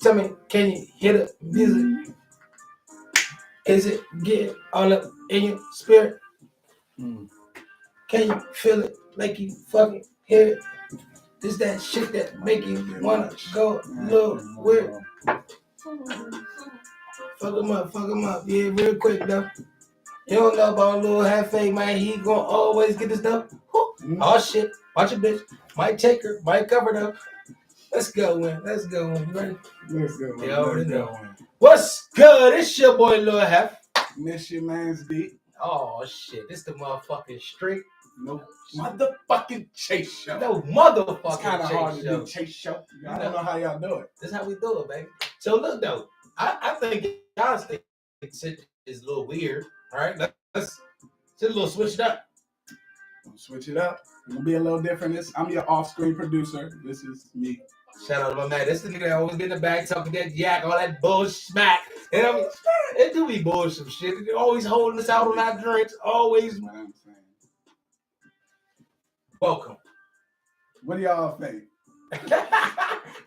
Tell me, can you hear the music? Is it getting all up in your spirit? Can you feel it like you fucking hear it? Is that shit that make you wanna go a little weird? Fuck him up. Yeah, real quick though. You don't know about Lil Half-A, man. He gonna always get this stuff. Oh shit. Watch your bitch. Might take her. Might cover though. Let's go, man. Let's go, man. You ready? Let's go. Yeah, already know. What's good? It's your boy Lil Half. Miss your man's beat. Oh shit. This the motherfucking straight. No motherfucking chase show. No motherfucking it's kind of hard to show. do chase show. I don't know how y'all do it. That's how we do it, baby. So look though, I think y'all think it's a little weird. All right, let's just a little switch it up. Switch it up. It'll be a little different. I'm your off-screen producer. This is me. Shout out to my man. This is the nigga that always be in the back talking that yak, all that bullshit smack. And I mean, it do be bullshit shit. They're always holding us out on our drinks. Always. What I'm saying. Welcome. What do y'all think?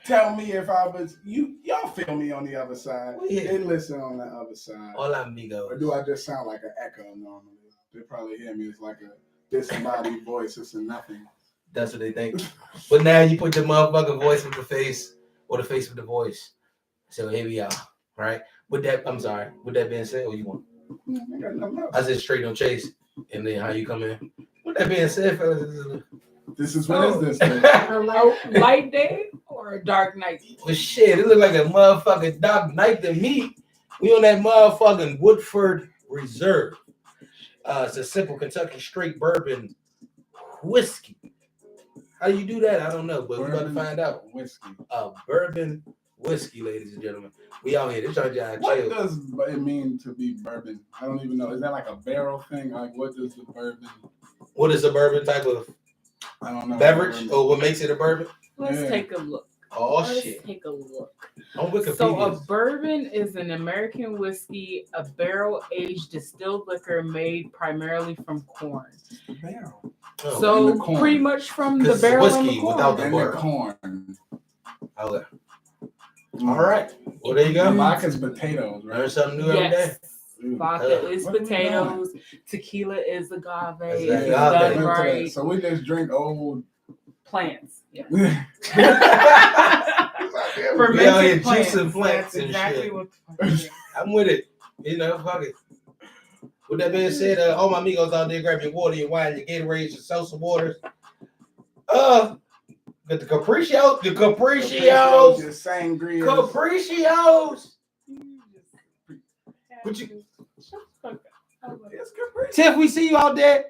Tell me if I was y'all feel me on the other side. They listen on the other side. Hola amigos. Or do I just sound like an echo normally? They probably hear me as like a disembodied voice. It's a nothing. That's what they think. But now you put the motherfucking voice with the face, or the face with the voice. So here we are. Right? With that being said, what you want? I got nothing else. I said straight on chase. And then how you come in? With that being said, fellas, this is what is this thing? A light day or a dark night? Well, shit, it look like a motherfucking dark night to me. We on that motherfucking Woodford Reserve. It's a simple Kentucky straight bourbon whiskey. How do you do that? I don't know, but we're about to find out. Whiskey. Bourbon whiskey, ladies and gentlemen. We out here. This y'all chill. What does it mean to be bourbon? I don't even know. Is that like a barrel thing? Like, what does the bourbon? What is a bourbon type of I don't know. beverage, or what makes it a bourbon? Let's take a look. Oh Let's shit! take a look. On Wikipedia. So a bourbon is an American whiskey, a barrel-aged distilled liquor made primarily from corn. Barrel. Oh, So pretty much from the barrel and the corn. Without the And the corn. Okay. All right. Well, there you go. Vodka's potatoes, right? Learn something new every day. Vodka is What potatoes. Tequila is agave. It's agave. done right. So we just drink old Plants. Yeah. We out here Fermented plants. juicing plants That's and exactly shit. what the fuck it is. I'm with it. You know, fuck it. With that being said, all my amigos out there, grab your water, your wine, your Gatorades, your salsa waters. Got the Capricios. The Capricios. Your sangria. Capricios. What you? Tiff, we see you out there.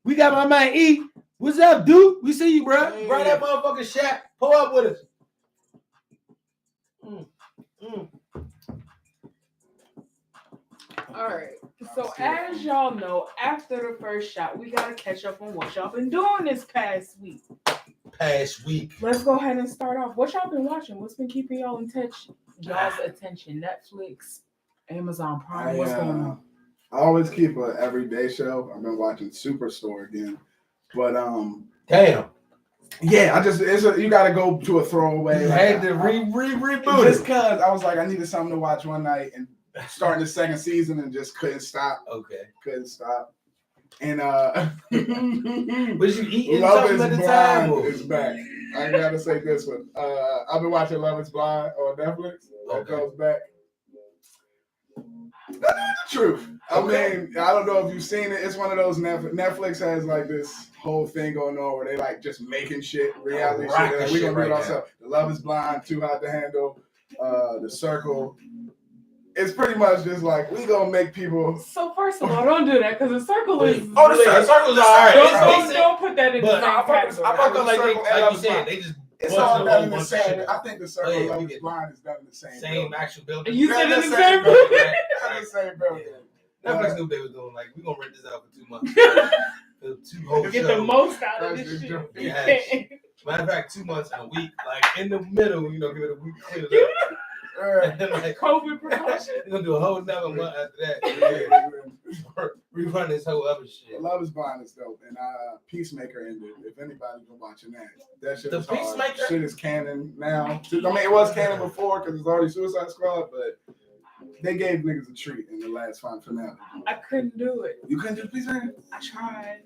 We got my man E. What's up, dude? We see you, bro. Hey. Bring that motherfucking shack. Pull up with us. All right. So as y'all know, after the first shot, we gotta catch up on what y'all been doing this past week. Let's go ahead and start off. What y'all been watching? What's been keeping y'all in touch? Y'all's attention? Netflix, Amazon Prime. What's going on? I always keep an everyday show. I've been watching Superstore again, but Damn. yeah, you got to go to a throwaway. You had to reboot just it. because I was like, I needed something to watch one night and starting the second season and just couldn't stop. Okay. Couldn't stop. And Was you eating Love something is at the Blind time? is back. I gotta say this one. I've been watching Love is Blind on Netflix. That goes back. That's the truth. I mean, I don't know if you've seen it. It's one of those Netflix has like this whole thing going on where they like just making shit, reality shit. Like, we gonna do it ourselves. The Love is Blind, Too Hot to Handle, The Circle. It's pretty much just like we gonna make people. So first of all, don't do that because the circle is. The circle's all right. Don't put that in the same category. I fuck like you said, they just. It's all done in the same. I think The Circle and Love is Blind is done in the same. Same actual building. You said in the same building. The same building. Netflix knew they was doing like we gonna rent this out for 2 months. For 2 whole Get shows. the most out of this shit. Yes. Matter of fact, 2 months and a week, like in the middle, give it a week clear up. Like, COVID precaution. We're gonna do a whole another month after that. We run this whole other shit. Love is Blind is dope. and Peacemaker ended. If anybody's been watching that shit the is Peacemaker hard. Shit is canon now. I mean, it was canon before because it's already Suicide Squad, but they gave niggas a treat in the last finale. I couldn't do it. You couldn't do Peacemaker? I tried.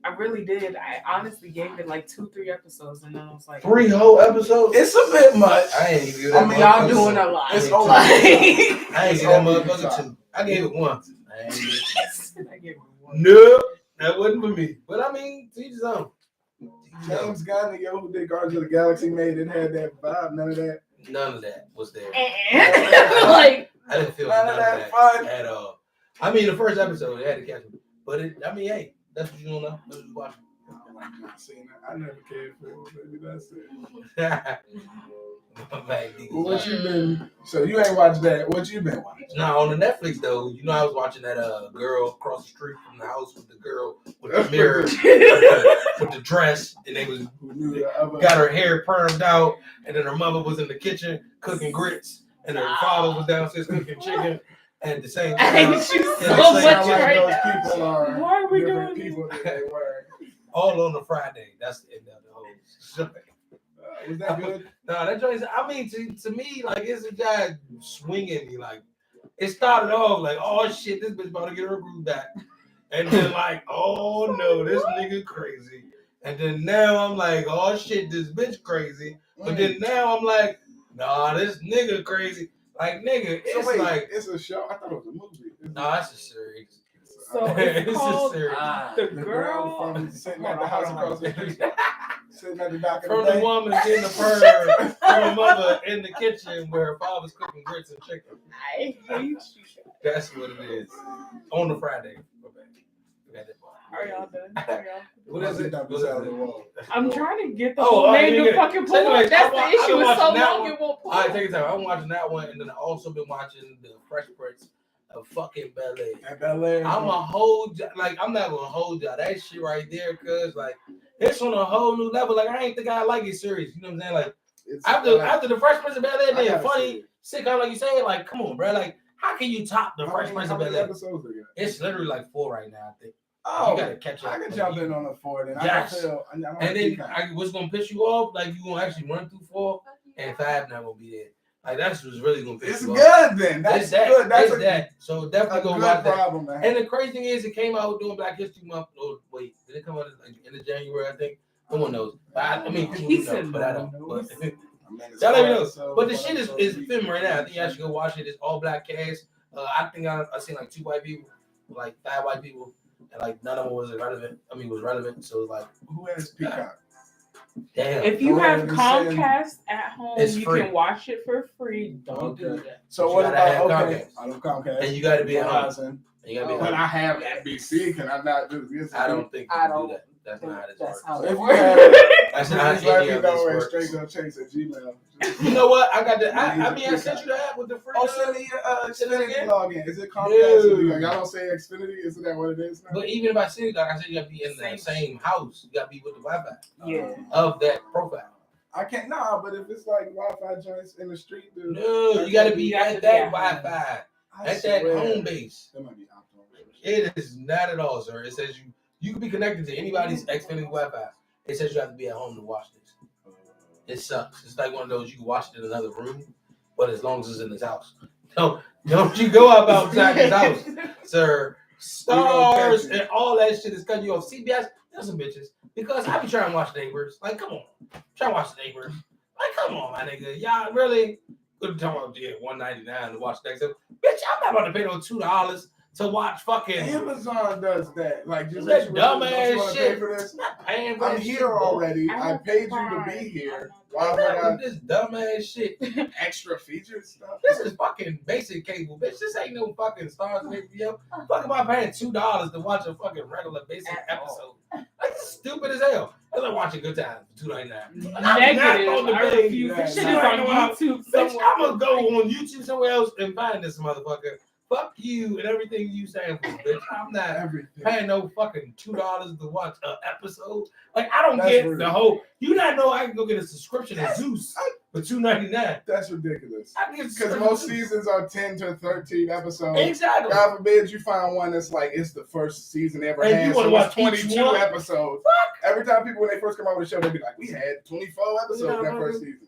I really did. I honestly gave it like 2-3 episodes, and then I was like, 3 whole episodes. It's a bit much. I ain't even. I mean, y'all doing a lot. It's over. I ain't give that motherfucker 2. I gave it 1. I gave it 1. No, that wasn't for me. But I mean, to each his own. James Gunn, who did Guardians of the Galaxy, made it had that vibe. None of that. None of that was there. Like I didn't feel none of that fun at all. I mean, the first episode it had to catch me, but hey, that's what you don't know. That's what you watching. I like not seeing it. I never cared for it. Maybe that's it. Well, what you been? So you ain't watched that. What you been watching? Nah, on the Netflix though, you know I was watching that girl across the street from the house with the girl with the mirror with the dress, and they was got her hair permed out, and then her mother was in the kitchen cooking grits, and her father was downstairs cooking chicken. And at the same time, I hate you so much right now. People are why are we doing people that they were. All on a Friday. That's the end of the whole show. Was that good? No, that joint. I mean, to me, like it's a guy swinging me. Like it started off like, oh shit, this bitch about to get her groove back, and then like, oh no, this nigga crazy, and then now I'm like, oh shit, this bitch crazy, but then now I'm like, nah, this nigga crazy. Like nigga, it's so wait, like it's a show. I thought it was a movie. No, it's a series. So it's called the girl from sitting at the house across the street, sitting at the dock of from the the woman getting the perm from her mother in the kitchen where her father's cooking grits and chicken. I hate you. That's what it is. On the Friday. Are y'all done? What is it? I'm trying to get the whole name to fucking pull up. That's the issue. It's so long it won't pull up. All right, take your time. I'm watching that one, and then I've also been watching the Fresh Prince of fucking Bel-Air. I'm I'm not gonna hold y'all that shit right there, cause like it's on a whole new level. Like I ain't think I like it serious. You know what I'm saying? Like after the Fresh Prince of Bel-Air, then funny, sitcom, like you say, like come on, bro. Like how can you top the Fresh Prince of Bel-Air? It's literally like 4 right now, I think. Oh, you gotta catch up. I can jump in on the 4 then. Yes. And then what's gonna piss you off? Like you gonna actually run through 4 and 5 not gonna be there. Like that's what's really gonna piss you off. It's good then. That's good. That's that. So definitely go watch that. Man. And the crazy thing is, it came out during Black History Month. Oh wait, did it come out like end of January? I think. No one knows. But I mean, people do know, but I don't. But y'all let me know. But the shit is filmed right now. I think you should go watch it. It's all black cast. I think I seen like 2 white people, like 5 white people. And like none of them was relevant. Was relevant. So it was like, who has Peacock? Damn. If you have Comcast at home, you free. can watch it for free. Don't do that. So what about Comcast? I don't Comcast. And you got to be at home. But I have NBC. Can I not do this? I don't think you can do that. That's not how it works. That's not how any of this works. Straight gonna chase at Gmail. You know what? I got the. I sent you the app with the free. Oh, send me your Xfinity login. Is it Comcast? Y'all don't say Xfinity. Isn't that what it is now? But even if I send it, like I said, you gotta be in the same house. You gotta be with the Wi-Fi. Yeah. Of that profile. I can't. Nah, but if it's like Wi-Fi joints in the street, dude. No, you gotta be at that Wi-Fi. At that home base. That might be It is not at all, sir. It says you can be connected to anybody's Xfinity Wi-Fi. It says you have to be at home to watch this. It sucks. It's like one of those you can watch it in another room, but as long as it's in his house. Don't you go outside his house, sir. Stars and all that shit is cutting you off. CBS, there's some bitches. Because I be trying to watch Neighbors. Like, come on. Try to watch Neighbors. Like, come on, my nigga. Y'all really good talking about $1.99 to watch next episode. Bitch, I'm not about to pay no $2 to watch fucking Amazon does that. Like just that dumbass shit. For this? Not paying for I'm this here shit, already. I paid you to be here. Why would I this dumbass shit? Extra features stuff. This is fucking basic cable, bitch. This ain't no fucking Stars and HBO. Fuck about paying $2 to watch a fucking regular basic episode. Like this is stupid as hell. I like watching Good Times for $2.99. Negative. I refuse. This shit is on YouTube. Bitch, I'm gonna go on YouTube somewhere else and find this motherfucker Fuck you and everything you stand for, bitch. I'm not paying no fucking $2 to watch an episode. Like, I don't get the whole. You not know I can go get a subscription to Zeus for $2.99. That's ridiculous. Because most seasons are 10 to 13 episodes. Exactly. God forbid you find one that's like it's the first season ever and had. You want to watch 22 episodes. Fuck. Every time people when they first come out with the show, they be like, "We had 24 episodes in that first season."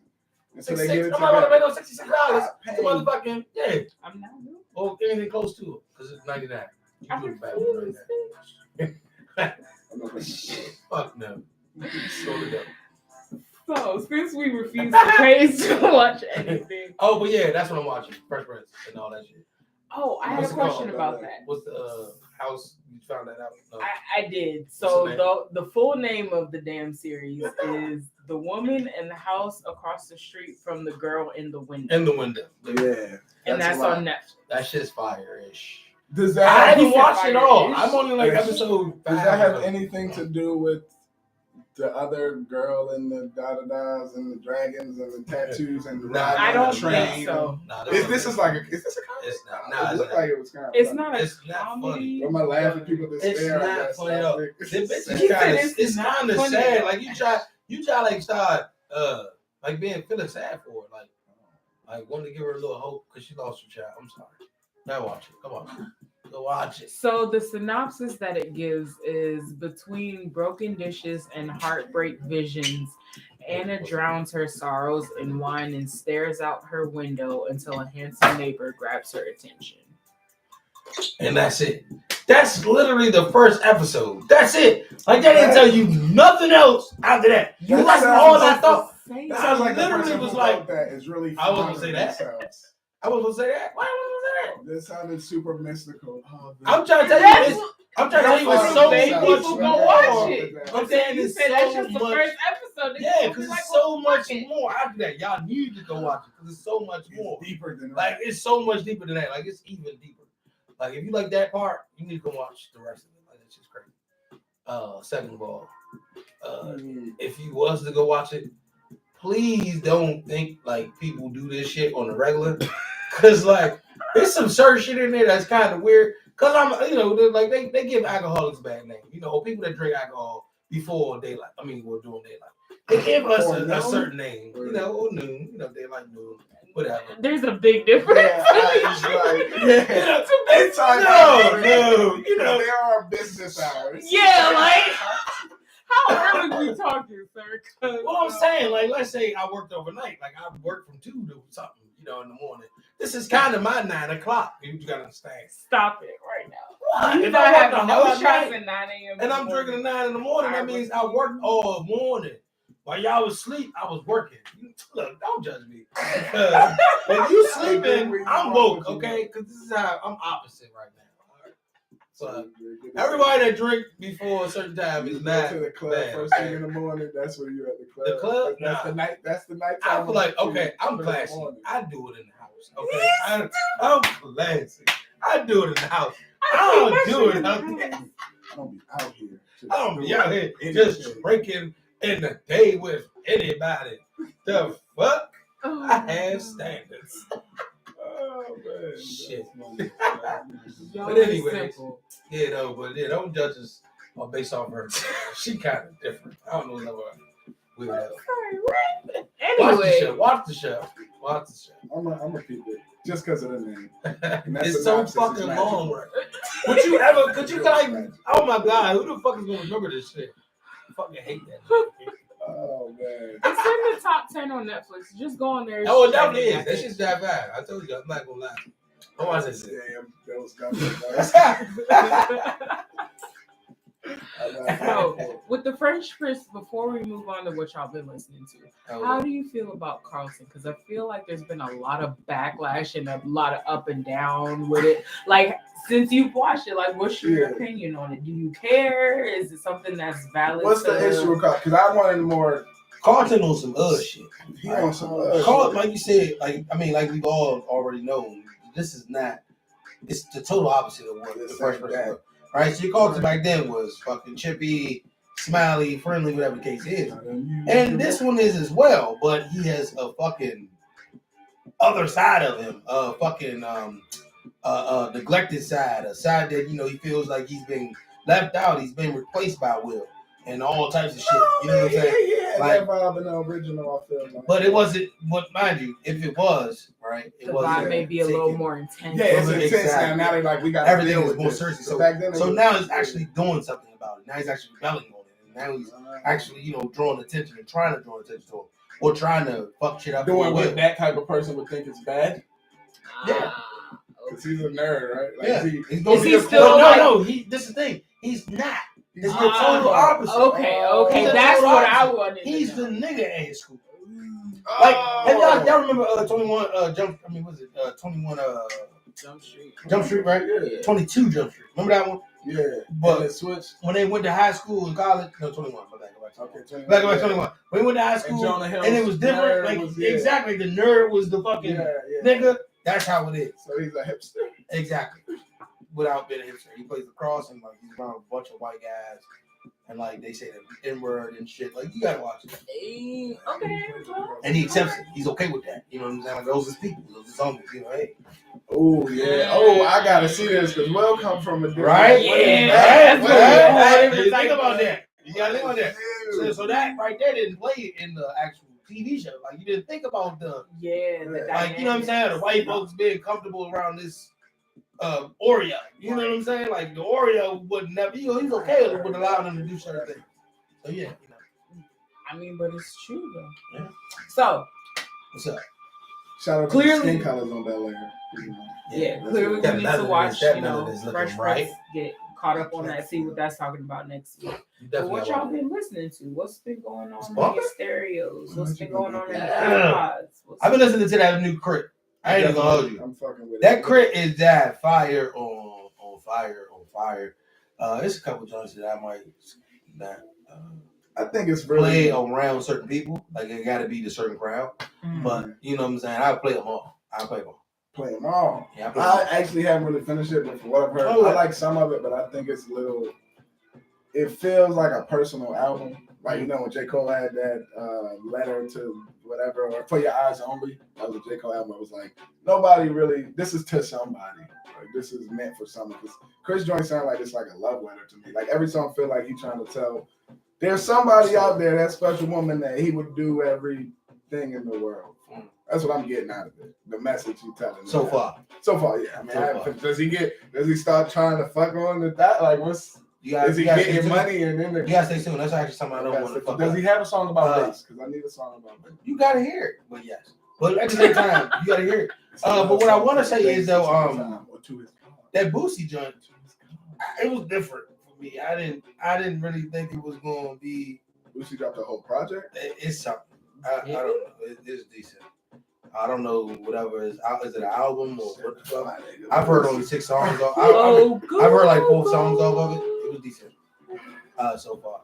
And so they get it. I'm not gonna pay $66. Motherfucking yeah. I'm not. Or anything close to it because it's $99. You do it back right Shit. Fuck no. So since we refuse to pay to watch anything. Oh, but yeah, that's what I'm watching. Fresh Prince and all that shit. Oh, I had a question about that. What's the house? You found that out? No. I did. So the full name of the damn series is The Woman in the House Across the Street from the Girl in the Window. In the Window. Yeah. And that's on Netflix. That shit's fire-ish. I haven't watched it all. I'm only like episode 5. Does that have anything to do with the other girl and the da-da-das and the dragons and the tattoos and the ride I don't train? think so. Is this a comedy? It's not. It looked like it was kind of It's funny. not a It's not comedy. Am I laughing people that It's stare? not funny at all. It's kind of funny. sad. Like you try like start like feeling sad for it. Like wanting to give her a little hope because she lost her child. I'm sorry. Now watch it. Come on. Go watch it. So the synopsis that it gives is between broken dishes and heartbreak visions, Anna drowns her sorrows in wine and stares out her window until a handsome neighbor grabs her attention. And that's it. That's literally the first episode. That's it. Like they didn't tell you nothing else after that. That's all I thought. That sounds like literally was like that is really. I was gonna say that. I was gonna say that. Why was I gonna say that? This sounded super mystical. I'm trying to tell you. I'm trying to tell you it's so much people more. Go watch it. I'm saying you it's said so that's just the much. first episode. Yeah, because it's so much more after that. Y'all need to go watch it because it's so much more. Deeper than like it's so much deeper than that. Like it's even deeper. Like if you like that part, you need to go watch the rest of it. Like it's just crazy. Second of all, if you was to go watch it, please don't think like people do this shit on the regular. Cause like there's some certain shit in there that's kind of weird. Cause I'm, like they give alcoholics a bad name. People that drink alcohol before daylight. We're doing daylight. They give us a certain name. Or noon. Daylight noon. Whatever. There's a big difference. No. There are business hours. Yeah, like. How early we talking, sir? Well, I'm saying, like, let's say I worked overnight. Like, I worked from 2 to something, in the morning. This is kind of my 9 o'clock. You gotta understand. Stop it right now. What? If I have no shots at 9 a.m. and I'm drinking at 9 in the morning, that means I worked all morning. While y'all was asleep, I was working. Look, don't judge me. When you sleeping, I'm woke, okay? Because this is how I'm opposite right now. So everybody that drink before a certain time is not to the club bad. First thing in the morning. That's when you're at the club. The club? That's the night. That's the night. I feel like I'm classy. I do it in the house. Okay, I'm classy. I do it in the house. I don't do it out there. I don't be out here. I don't be out here just drinking in the day with anybody. The fuck? I have standards. Oh man. Shit. But anyway, don't judge us based off her. She kind of different. I don't know weirdo. Anyway, watch the show. I'm gonna keep it just because of the name. It's so fucking long, right? Could you like? Oh my god, who the fuck is gonna remember this shit? I fucking hate that shit. Oh man. It's in the top 10 on Netflix. Just go on there. Oh, it definitely is. That shit's that bad. I told you, I'm not gonna lie. I watch that shit. So, with the French Prince, before we move on to what y'all been listening to, how do you feel about Carlton? Because I feel like there's been a lot of backlash and a lot of up and down with it. Like, since you've watched it, like, what's your opinion on it? Do you care? Is it something that's valid? What's the issue with Carlton? Because I wanted more. Carlton on some other shit. He on some other Carlton, like you said, like we've all already known, this is not. It's the total opposite of what the first person was. All right, so your Carlton back then was fucking chippy, smiley, friendly, whatever the case is. And this one is as well, but he has a fucking other side of him. neglected side, a side that he feels like he's been left out, he's been replaced by Will, and all types of shit. You know what I'm saying? Yeah, like, that vibe in the original, I feel like. But it wasn't. But mind you, if it was right, it was. The vibe may be a little more intense. Yeah, it's intense now. Now they like we got everything is more serious. So back then, so now he's actually doing something about it. Now he's actually rebelling on it, and now he's actually drawing attention and trying to draw attention to it, or trying to fuck shit up. Doing what that type of person would think is bad. Yeah. Because he's a nerd, right? Like, yeah. Is he still? No. This is the thing. He's not. It's the total opposite. Okay. That's what I wanted. He's the nigga at his school. Like, have y'all remember 21 Jump? I mean, was it 21 Jump Street? Jump Street, right? Yeah. 22 Jump Street. Remember that one? Yeah. But it switched when they went to high school and college. No, 21. Okay, 21. When we went to high school and it was different. Like exactly, the nerd was the fucking nigga. That's how it is. So he's a hipster. Exactly. Without being a hipster, he plays lacrosse and like he's around a bunch of white guys. And like they say the N-word and shit. Like you gotta watch it. Okay. And he accepts it. He's okay with that. You know what I'm saying? Like those is people. Those is homies. Hey. Oh yeah. Oh, I gotta see this because Will come from a different. Right? Yeah. I didn't even think about that. You gotta think about that. So that right there didn't play in the actual TV show. Like you didn't think about the like you know what I'm saying? The white folks being comfortable around this Oreo. You know what I'm saying? Like the Oreo would never. He's okay with allowing them to do certain things. So yeah, I mean, but it's true though. Yeah. So what's up? Shout out to the skin colors on Bel Air. Yeah, clearly we need to watch. Fresh Prince, get caught up on that. See what that's talking about next week. But what y'all been listening to? What's been going on in your stereos? What's been going on in the pods? I've been listening to that new Crit. I ain't gonna hold you. I'm fucking with that Crit is that fire on fire. It's a couple joints that I might I think it's really play around certain people. Like it got to be the certain crowd. But you know what I'm saying? I'll play them all. Play them all. Yeah, I actually haven't really finished it, but from what I've heard, I like some of it, but I think it's a little. It feels like a personal album. Like, when J. Cole had that letter to whatever, or For Your Eyes Only, that was a J. Cole album. I was like, nobody really, this is to somebody. Like, this is meant for someone. Because Chris joint sound like it's like a love letter to me. Like, every song feel like he's trying to tell, there's somebody out there, that special woman, that he would do everything in the world for. That's what I'm getting out of it. The message he's telling. So far, yeah. I mean, does he start trying to fuck on the that? Like, is he getting money and then you gotta stay tuned. That's actually something I don't want to fuck. Does he have a song about race? Because I need a song about race. You gotta hear it. But yes. But at the same time, you gotta hear it. But what I want to say is though, that Boosie joint, it was different for me. I didn't really think it was going to be. Boosie dropped the whole project. It's something. I don't know. It's decent. I don't know whatever is out. Is it an album or what the fuck? I've heard only 6 songs. I've heard like 4 songs off of it. It was decent. So far.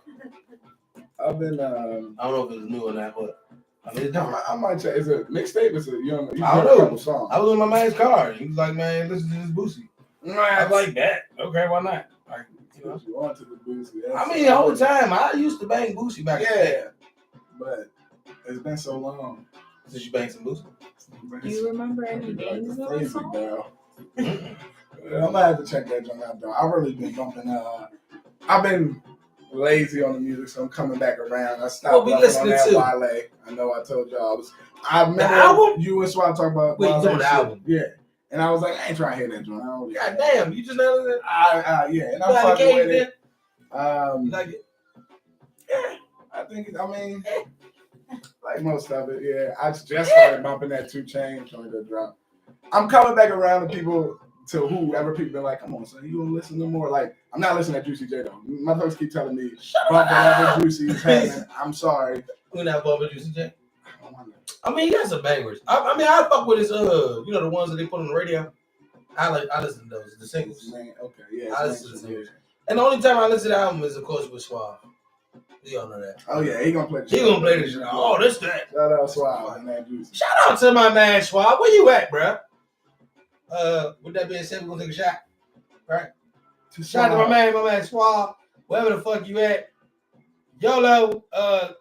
I've been. I don't know if it's new or not, but I mean, it's different. I might check. Is it mixtape? Is it I don't know. Songs. I was in my man's car. He was like, "Man, listen to this Boosie." I was like that. Okay, why not? Like, you on to the Boosie. I mean, the whole time I used to bang Boosie back then. But it's been so long. Since you banged some Boosie? Do you remember any names of the song? I'm gonna have to check that joint out though. I've really been bumping. I've been lazy on the music, so I'm coming back around. I stopped listening on that Wale. I know I told y'all I remember the album? You and Swat talking about. Wait, you talking the album? Yeah. And I was like, I ain't trying to hear that joint. God damn, you just know that? Yeah, and I'm fucking with it. You like it? Yeah, I think. Like most of it, yeah. I just started bumping that 2 Chainz joint that drop. I'm coming back around to people, to whoever people been like, come on, son, you gonna listen to more? Like, I'm not listening to Juicy J though. My folks keep telling me, bump whatever Juicy is having. I'm sorry. We're not bumping Juicy J. I mean, he got some bangers. I mean, I fuck with his, the ones that they put on the radio. I listen to those, the singles. Okay, yeah. I listen to the singles. And the only time I listen to the album is, of course, with Suave. You all know that. Oh yeah, he gonna play the shit. He gonna play the shit. Oh, this that. Shout out Suave and that Juicy. Shout out to my man Suave. Where you at, bro? With that being said, we're gonna take a shot. Right? Shout out to my man Suave. Wherever the fuck you at. YOLO.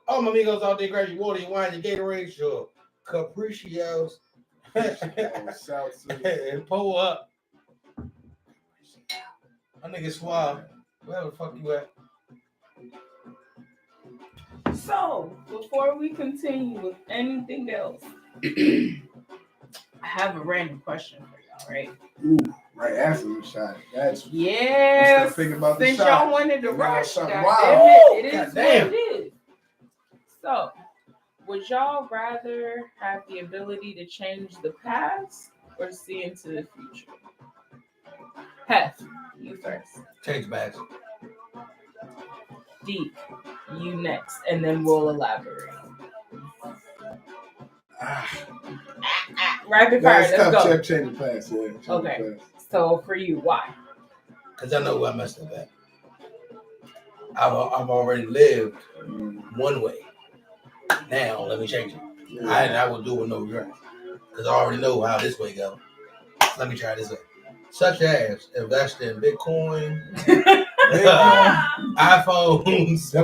All my amigos out there, grab your water, your wine, your Gatorade, your Capricios. And pull up. My nigga Suave. Where the fuck you at? So, before we continue with anything else, I have a random question for y'all, right? Ooh, right after the shot. That's yeah. About since the y'all wanted to rush, wow. It is what it is. So, would y'all rather have the ability to change the past or see into the future? Hef, you first. Change bags. Deep, you next, and then we'll elaborate. Rapid fire, let's go. Change the past, yeah. Okay, so for you, why? Because I know who I messed up at. I've already lived one way. Now, let me change it. Yeah. I will do it with no regrets. Because I already know how this way goes. Let me try this way. Such as invest in Bitcoin, iPhones,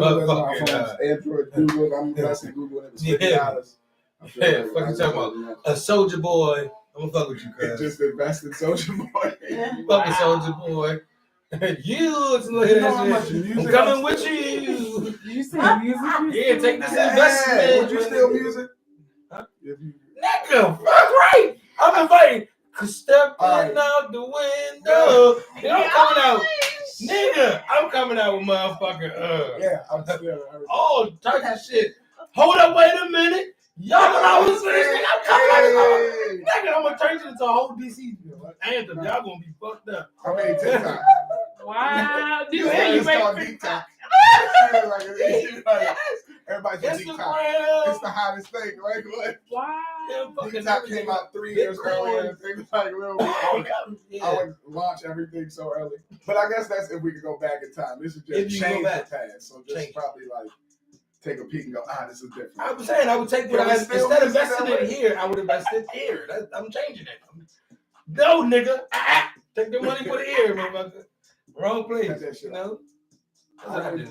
Android, Google. I'm investing in Google. It was $50. Yeah, fucking talking about a Soldier Boy. I'm gonna fuck with you, cuz. Just invest in Soldier Boy. Fucking Soldier Boy. I'm coming with you. You say music? Yeah, take this investment. Would you steal music? Huh? Nigga, fuck right. I'm inviting. Step out the window. I'm coming out. Nigga, I'm coming out with motherfucker. Yeah, I'm still. All types of shit. Hold up, wait a minute. Y'all know I was listening. I'm coming out. Nigga, I'm gonna turn you into a whole DC anthem. Y'all gonna be fucked up. I made TikTok. Wow. You make TikTok. Everybody's on TikTok. It's the hottest thing, right? Wow. TikTok came out 3 years earlier. Things like I would launch everything so early. But I guess that's if we could go back in time. This is just change the past. So just probably like take a peek and go, this is different. I was saying I would take what instead of investing it here, I would invest it here. I'm changing it. No, nigga. Take the money, put it here, motherfucker. Wrong place. You know? That's what I do.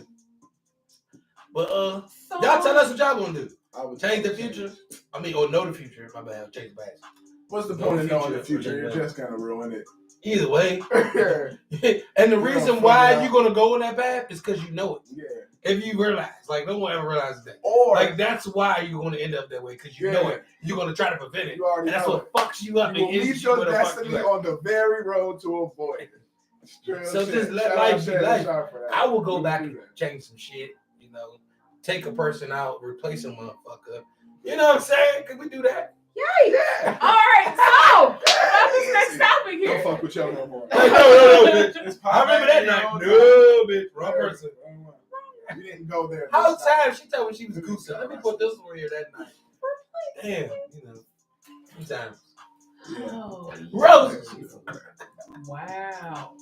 But y'all tell us what y'all gonna do. I would change the future. I mean, or know the future. My bad. Change the past. What's the point of knowing the future? You're just gonna ruin it. Either way. And the reason why you're gonna go in that path is because you know it. Yeah. If you realize, like no one ever realizes that. Or like that's why you're gonna end up that way because you know it. You're gonna try to prevent it. And that's what fucks you up. You will meet your destiny on the very road to avoid it. So just let life be life. I will go back and change some shit. You know, take a person out, replace a motherfucker. You know what I'm saying? Can we do that? Yay! Yeah. All right, so about this next topic here. Don't fuck with y'all no more. No, bitch. I remember that night. No, bitch. Wrong person. You didn't go there. How time she told me she was a goose. Let me put this one here that night. Damn, you know, sometimes. Oh, Rose. Wow.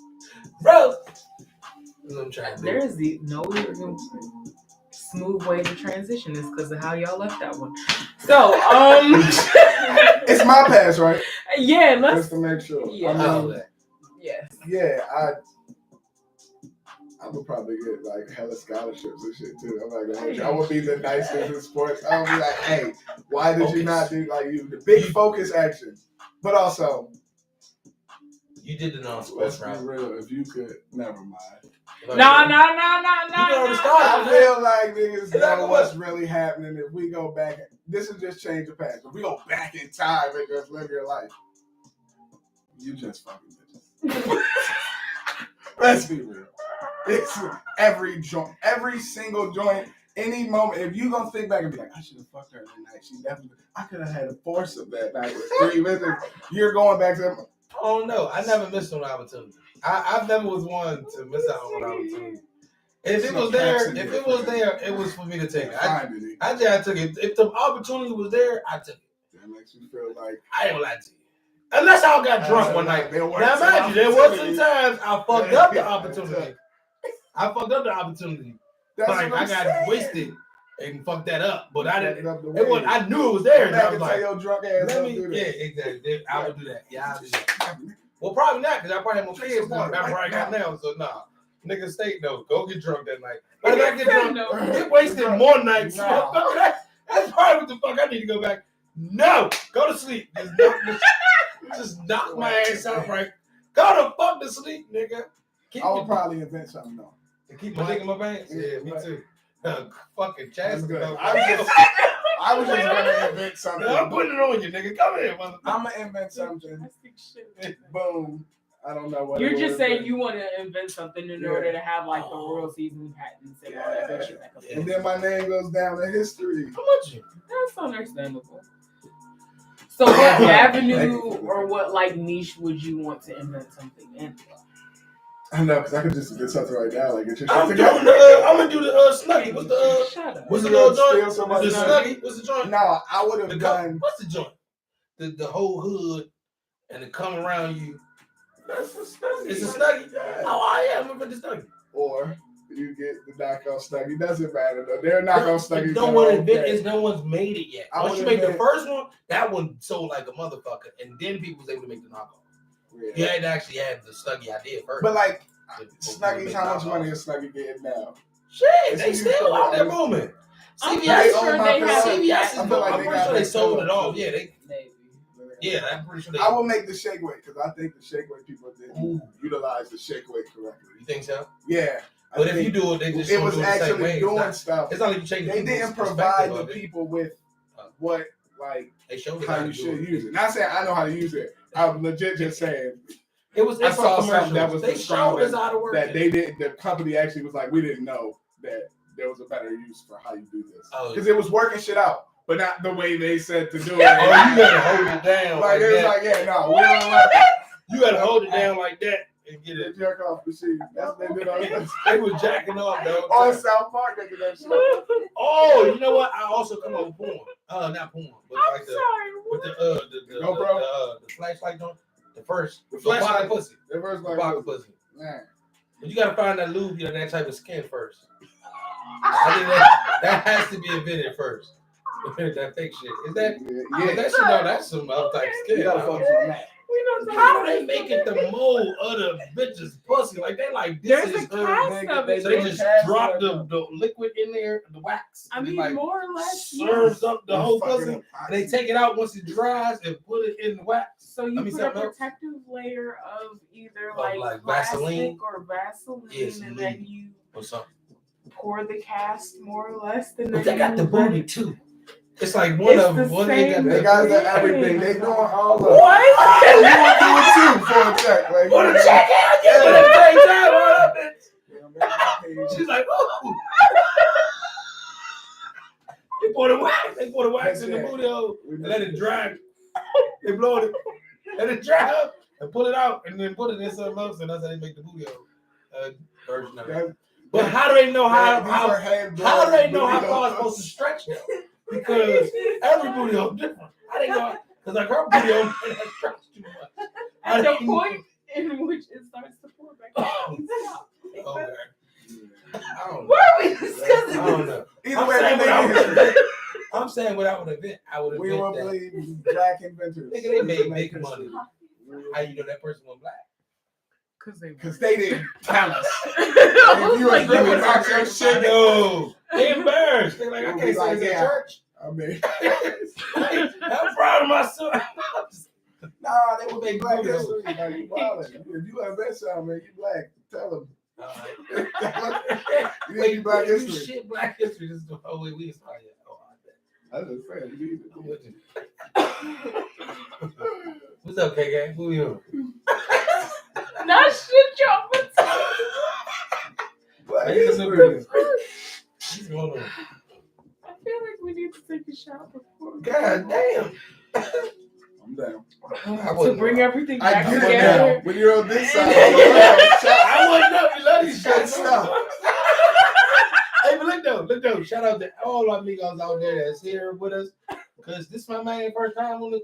Rose. I'm trying to do. There's no smooth way to transition this because of how y'all left that one. So, it's my pass, right? Yeah, let's just to make sure. Yeah, yes. Yeah, I would probably get like hella scholarships and shit too. I'm like, I would be the nicest in sports. I would be like, hey, why did you not do like you? The big focus action, but also. You did the non-sports route. Real, if you could, never mind. No. I feel like niggas know what's really happening if we go back. This is just change the past. If we go back in time and just live your life, you just fucking bitches. Let's be real. It's every joint, every single joint, any moment. If you gonna think back and be like, I should have fucked her that night. She definitely, I could have had a foursome that night with 3 minutes. You're going back to. Oh no, I never missed an opportunity. I never was one to miss out on an opportunity. If it was there, it was for me to take it. I took it. If the opportunity was there, I took it. That makes you feel like I ain't lie to you. Unless I got drunk one night. Now imagine there was some times I fucked up the opportunity. Like I got wasted and fucked that up, but I didn't. I knew it was there. And I was like, let me. Yeah, exactly. I would do that. Yeah, I'll do that. Well, probably not, because I probably have more kids now. That's where I got now. So nah, nigga, state no. Go get drunk that night. But if I get drunk, get wasted more nights. No. That's probably what the fuck I need to go back. No, go to sleep. Just knock my ass out right. Go to fuck to sleep, nigga. I would probably invent something though. To keep my dick in my pants? Yeah, me too. Fucking Chaz. I was just gonna invent something. I'm putting it on you, nigga. Come here, motherfucker. I'm gonna invent something. Boom. I don't know what. You're just saying you want to invent something in order to have like the royalties and patents and all that good shit. And then my name goes down in history. How much? That's understandable. So what avenue or what like niche would you want to invent something in? I know, because I could just get something right now. Like, get your I'm shit together. gonna do the Snuggie. What's the what's the little joint? The Snuggie. What's the joint? No, I would have done. What's the joint? The whole hood and it come around you. That's a Snuggie. It's a Snuggie. Oh yeah, I'm gonna put the Snuggie. Or you get the knockoff Snuggie. Doesn't matter though. They're knockoff Snuggies. No one's made it yet. Once you make the first one, that one sold like a motherfucker, and then people was able to make the knockoff. Yeah. You had to actually have the Snuggie idea first. But like Snuggies, how much money is Snuggie getting now? Shit, they still out there booming. CVS, I'm pretty sure they sold it off. Yeah, I'm pretty sure they. I will make the shake weight because I think the shake weight people didn't utilize the shake weight correctly. You think so? Yeah. But if you do it, they just it was actually doing stuff. It's not like you change. They didn't provide the people with what like they showed how you should use it. Not saying I know how to use it. I'm legit just saying. I saw something that was they showed us how to work that they did. The company actually was like, we didn't know that there was a better use for how you do this because it was working shit out, but not the way they said to do it. You gotta hold it down. Like it was like, we don't like that. You gotta hold it down like that and get it. Jerk off the sheet. That's what they did on this. They was jacking off though. On South Park, they did that shit. Oh, you know what? I also come up with porn. Not porn, but like the GoPro, the flashlight joint. The flashlight pussy. The first pussy. Man. But you gotta find that lube and that type of skin first. I think that has to be invented first. That fake shit. Is that? Yeah. That shit. No, that's some other type of skin. You gotta focus on that. How do they make it the mold of the bitches pussy? Like they like this there's is a cast of it. So they just drop the liquid in there, the wax. I mean, like more or less serves up the whole pussy. And they take it out once it dries and put it in the wax. So you put a protective layer of either like Vaseline or Vaseline, and then you pour the cast more or less. But they got the booty too. It's like one they got everything. They doing all of it. What? You want to do it too for a check. Like, for the check out, yeah. She's like, oh. They pour the wax in the booty hole and let it dry. They blow it, let it dry up and pull it out and then put it in something else, and that's how they make the booty hole version of it. But how do they know how do they know how far it's supposed to stretch now? Because every booty hole is different. I didn't know because like her booty hole has stretched too much. At the point in which it starts to pour back out. Okay. I don't know. What are we discussing? I don't know. I'm saying what I would invent. I would invent we won't believe black inventors. Nigga, they made big money. How you know that person was black? Because they didn't tell us. If you was really about your shit, they embarrassed. They're like, I can't say it's in church. I mean, I'm proud of myself. Nah, they would make black history. Like, if you invent something, man, you black. Tell them. You need black history. Shit, black history. This is the whole way we started. I just fair. You What's up, KK? Who you? Not shit, y'all. Black history. What's going on? I feel like we need to take a shot before. God damn. I'm down. To bring everything back together. together. When you're on this side, I wouldn't know. You love these shots. Stuff. Hey, but look though. Shout out to all our amigos out there that's here with us. Because this is my man first time on this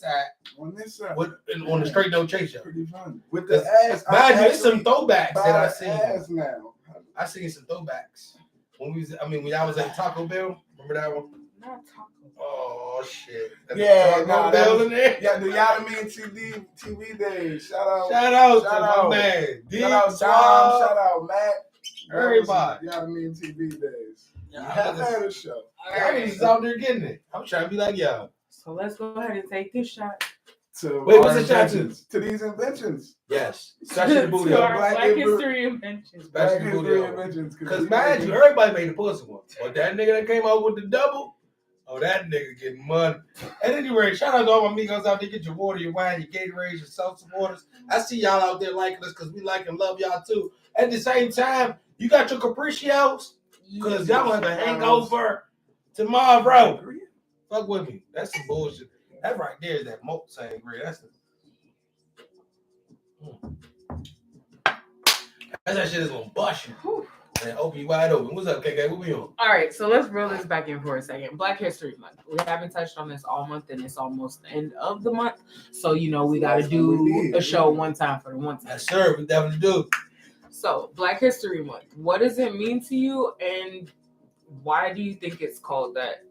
side. On this side. On the Straight No Chase Show. Pretty fun. With the ass. Mind you, it's some throwbacks that I seen. Now. I seen some throwbacks. When I was at Taco Bell. Remember that one? Not Taco. Oh shit. Yeah, Taco Bell in there. Yeah, the Yadamine TV days. Shout out to my man. Shout out Dom. Shout out Matt. Everybody. Yadamine TV days. Yeah, I had a show. I was just out there getting it. I'm trying to be like y'all. So let's go ahead and take this shot. to wait, our what's the shout inventions. To these inventions. Yes. Especially the booty. To our Black Black History inventions. Black Especially the booty. history inventions. Because mind you, everybody made the pussy one. But that nigga that came out with the double, oh, that nigga getting money. At any rate, shout out to all my amigos out there. Get your water, your wine, your Gatorade, your seltzer waters. I see y'all out there liking us because we like and love y'all too. At the same time, you got your Capricios because y'all have a hangover tomorrow. Fuck with me. That's some bullshit. That right there is that malt sangria. That's that shit is gonna bust you. Man, open you wide open. What's up, KK? What we on? All right, so let's reel this back in for a second. Black History Month. We haven't touched on this all month, and it's almost the end of the month. So, you know, we got to do a show one time for the one time. Yes, sir. We definitely do. So, Black History Month. What does it mean to you, and why do you think it's called that?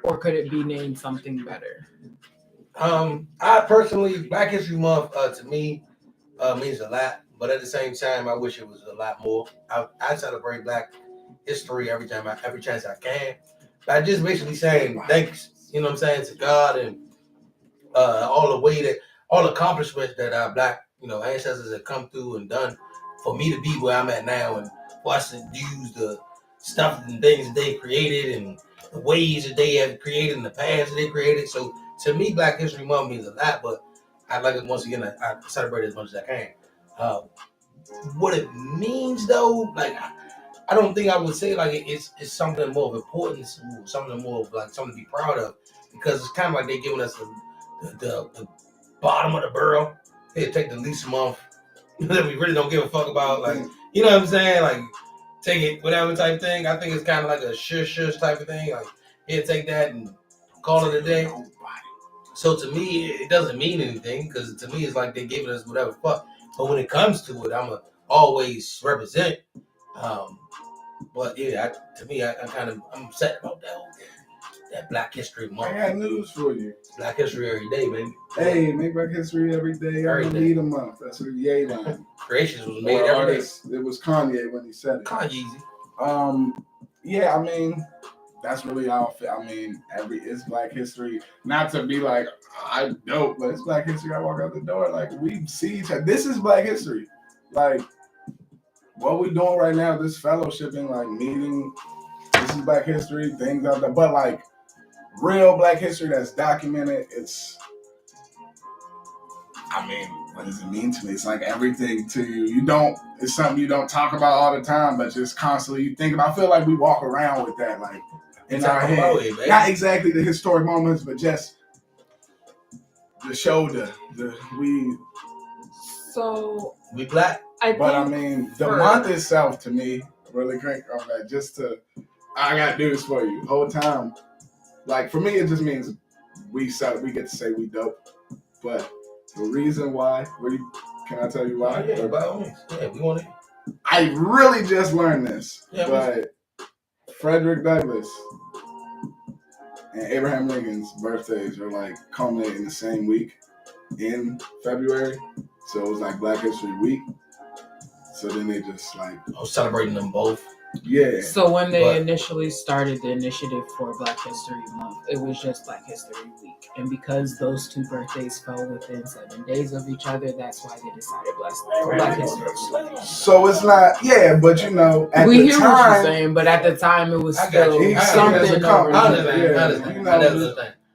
Or could it be named something better? I personally, Black History Month to me means a lot, but at the same time, I wish it was a lot more. I celebrate Black history every chance I can. But I just basically saying thanks, you know what I'm saying, to God and all the accomplishments that our Black, you know, ancestors have come through and done for me to be where I'm at now, and for us to use the stuff and things that they created and the ways that they have created in the past that they created. So to me, Black History Month means a lot, but I like it once again. I celebrate it as much as I can. What it means though, like I don't think I would say like it's something more of importance, something more of like something to be proud of, because it's kind of like they're giving us the bottom of the barrel. They take the least month that we really don't give a fuck about, like, you know what I'm saying, like take it whatever type thing. I think it's kind of like a shush type of thing, like here, take that and call it a day. So to me, it doesn't mean anything, because to me it's like they're giving us whatever fuck. But when it comes to it, I'ma always represent. But yeah, I'm upset about that Black History Month. I got news for you. Black History every day, baby. Hey, make Black History every day. Every need a month. That's a yay line. Creations was made every day. It was Kanye when he said it. Kanye. Yeah, I mean, that's really how I feel. I mean, it's Black History. Not to be like, I dope, but it's Black History. I walk out the door, like, we see each other. This is Black History. Like, what we doing right now, this fellowshipping, like, meeting, this is Black History, things out there. But, like, real Black History that's documented, what does it mean to me? It's like everything to you. It's something you don't talk about all the time, but just constantly you think about. I feel like we walk around with that, like, in our head. Not exactly the historic moments, but just the shoulder. So we Black. I mean, the month itself to me, really crank on that. I got news for you. The whole time, like, for me, it just means we get to say we dope. But the reason why, can I tell you why? Yeah, by all means. Yeah, we want it. I really just learned this, but Frederick Douglass and Abraham Lincoln's birthdays are like culminating the same week in February. So it was like Black History Week. So then they just like celebrating them both. Yeah. So when they initially started the initiative for Black History Month, it was just Black History Week. And because those two birthdays fell within 7 days of each other, that's why they decided Black History Week. So it's not, but you know, at we the hear time, what you're saying, but at the time it was still something.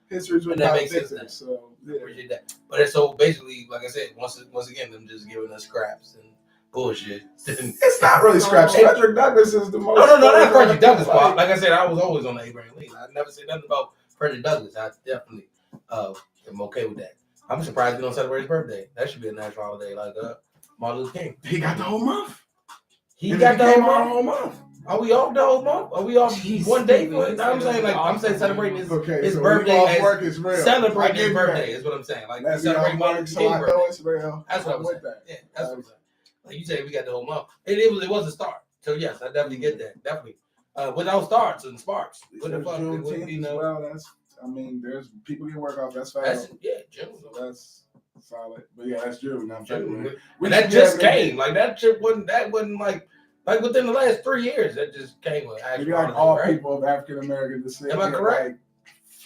History's what that makes sense. So yeah. Appreciate that. But it's so basically, like I said, once again, them just giving us scraps and bullshit. It's not really scraps. Frederick Douglass is the most. No, not Frederick Douglass. Like I said, I was always on the Abraham Lincoln. I never said nothing about Frederick Douglass. I definitely am okay with that. I'm surprised we don't celebrate his birthday. That should be a national holiday, like Martin Luther King. He got the whole month. He got the whole month. Are we off the whole month? Are we off one day for it? No, I'm saying celebrating his birthday. As celebrating his birthday is what I'm saying. Like celebrating Martin Luther King's birthday. That's what I'm saying. Yeah, that's what I'm saying. Like you said, we got the whole month. It was a start. So yes, I definitely get that. Definitely. Without starts and sparks. What the fuck? There's people can work off. That's fine. June. So that's solid. But yeah, that's June. And that just came. Like that shit wasn't like within the last 3 years, that just came with actual. Maybe like all people of African American descent. Am I correct? Like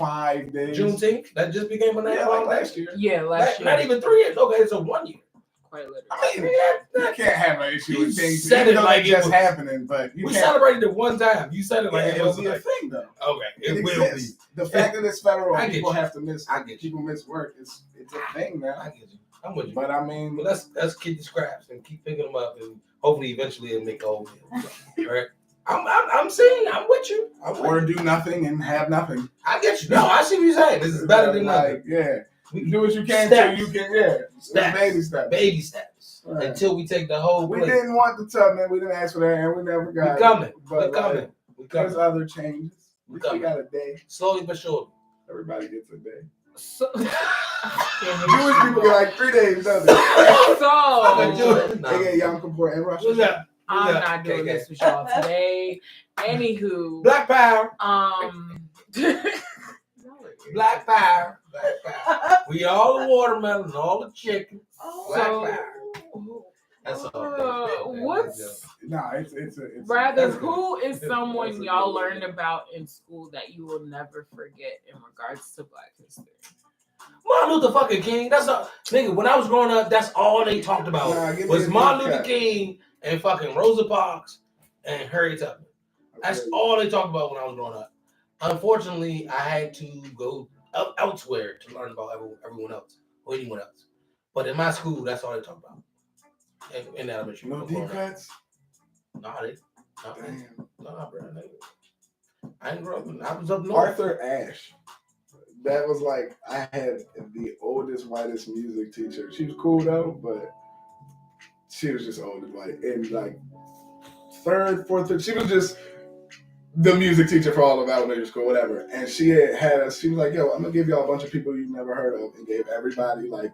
5 days. Juneteenth, that just became a national holiday last year. Yeah, last year. Not even 3 years. Okay, so 1 year. Quite literally. I mean, you can't have an issue with things. Said it like it just happening, but we celebrated it one time. You said it like it will be a thing, though. Okay, it will exists. Be. The fact that it's federal, people have to miss. I get people miss work. It's a thing, man. I get you. I'm with you. But I mean, let's keep the scraps and keep picking them up, and hopefully, eventually, it'll make a whole deal. All right. I'm saying I'm with you. Or do nothing and have nothing. I get you. No, I see what you're saying. This is better than nothing. Yeah. We do what you can till you can. Yeah. Steps. Baby steps. Baby steps. Right. Until we take the whole. We didn't want the tub, man. We didn't ask for that, and we never got. We're coming. But We're coming. There's other changes. We got a day. Slowly but surely. Everybody gets a day. So, Jewish people get like 3 days, don't they? They get Yom Kippur and Rosh Hashanah. I'm not doing this with y'all today. Anywho, Black Power. Black Power. Black Power. We all the watermelon, all the chicken. Black Power. That's all. What's it's rather who is someone y'all learned about in school that you will never forget in regards to Black history? Martin Luther fucking King. That's a nigga. When I was growing up, that's all they talked about was Martin Luther King and fucking Rosa Parks and Harriet Tubman. That's all they talked about when I was growing up. Unfortunately, I had to go elsewhere to learn about everyone else or anyone else. But in my school, that's all they talked about. In elementary. No deep cuts? Nah, bro. I didn't grow up. I was up north. Arthur Ashe. That was like, I had the oldest, whitest music teacher. She was cool though, but she was just old and white. And like third, fourth, she was just the music teacher for all of elementary school, whatever. And she had us, she was like, yo, I'm gonna give y'all a bunch of people you've never heard of, and gave everybody like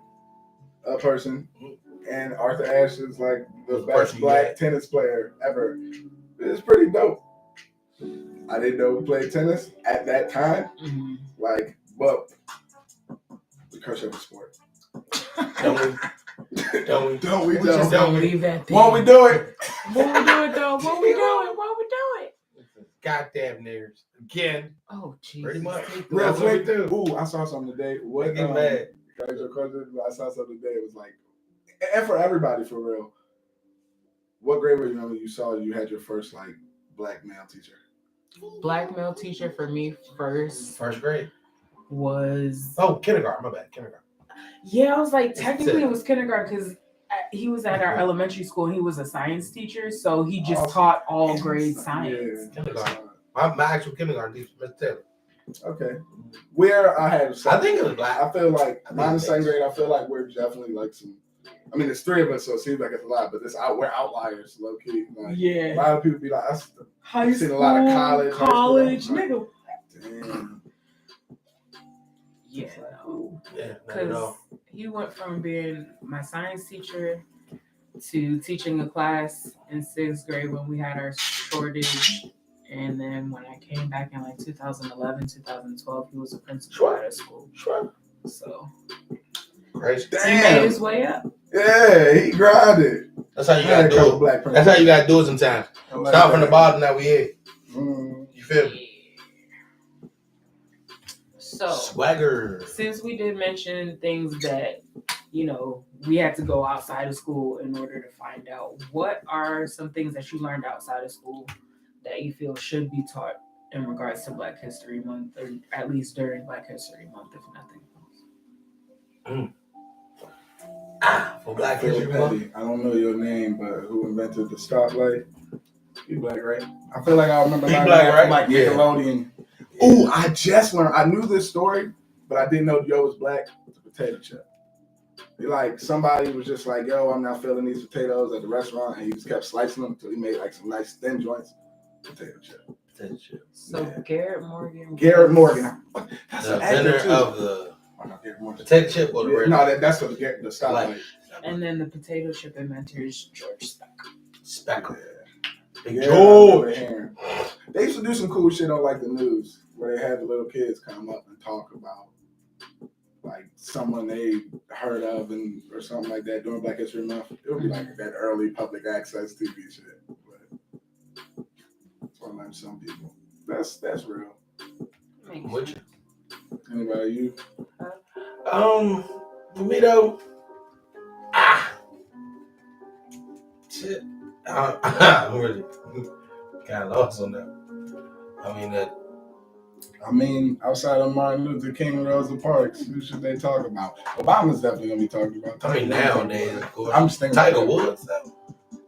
a person. And Arthur Ashe is like the best black tennis player ever. It's pretty dope. I didn't know we played tennis at that time. Mm-hmm. Like, but we crush every sport. Don't we? Don't leave that thing. Won't we do it? Won't we do it though? Won't we do it? Goddamn niggers. Again. Oh, jeez. Pretty much. Real quick. Ooh, I saw something today. What? Get mad. I saw something today. It was like, and for everybody, for real. What grade were you when you saw you had your first like black male teacher? Black male teacher for me first grade was kindergarten. My bad, kindergarten. Yeah, I was like technically it was kindergarten because he was at our elementary school and he was a science teacher, so he just taught all grade science. Yeah, kindergarten. My actual kindergarten teacher, Mr. Taylor. Okay. Where I had, I think it was black. I feel like mine in second grade. I feel like we're definitely like some. I mean, it's three of us, so it seems like it's a lot, but we're outliers, low key. Like, yeah. A lot of people be like, I've seen a lot of college, nigga. Damn. Yeah, no. Yeah, because he went from being my science teacher to teaching a class in sixth grade when we had our shortage. And then when I came back in like 2011, 2012, he was a principal at a school. So, Christ. He made his way up. Yeah, he grinded. That's how you gotta do it. That's how you gotta do it sometimes. Start from the bottom, now we here. You feel me? So, swagger. Since we did mention things that, we had to go outside of school in order to find out, what are some things that you learned outside of school that you feel should be taught in regards to Black History Month, or at least during Black History Month, if nothing else? For Black History Month? I don't know your name, but who invented the stoplight? You black, right? I feel like I remember black, right? Like Nickelodeon. Yeah. Ooh, I just learned. I knew this story, but I didn't know Yo was black. It's a potato chip. Like somebody was just like, "Yo, I'm not feeling these potatoes at the restaurant," and he just kept slicing them until he made like some nice thin joints. Potato chip. So yeah. Garrett Morgan. That's the inventor of the potato chip or the red? No, that's what the stoplight. And then the potato chip inventor is George Speckle. George. They used to do some cool shit on like the news where they had the little kids come up and talk about like someone they heard of or something like that during Black History Month. It would be like that early public access TV shit. But it's one of some people. That's real. Which Anybody, you? For me though, shit. I'm really kind of lost on that. I mean, outside of Martin Luther King, Rosa Parks, who should they talk about? Obama's definitely gonna be talking about. Nowadays, of course. I'm just thinking Tiger Woods.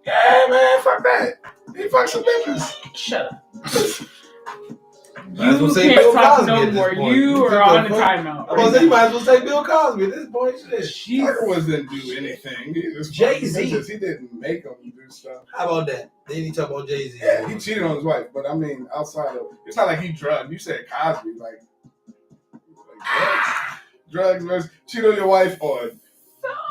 Yeah, man, fuck that. He fucks some bitches. Shut up. You can't talk no more. You are on the timeout. You might as well say Bill Cosby at this point. Shit. Tiger Woods didn't do anything. Jay-Z. He didn't make him do stuff. How about that? Then he talk about Jay-Z. Yeah, he cheated on his wife. But I mean, outside of, it's not like he drugged. You said Cosby, like drugs versus cheat on your wife or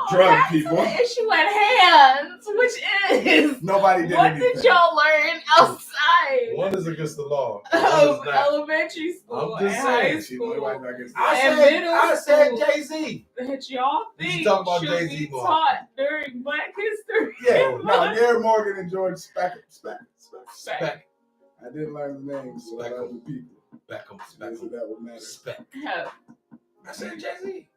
drug people. The issue at hand, which is nobody did what anything. did y'all learn outside? One is against the law. Of elementary school I'm just and saying, high school. I said Jay-Z. That y'all think talk about should Jay-Z be more. taught during Black History. Yeah, no, Gary Morgan and George Speck. I didn't learn the names, so I learned the people. Beckham. That would matter. Speck. Yeah. I said Jay-Z.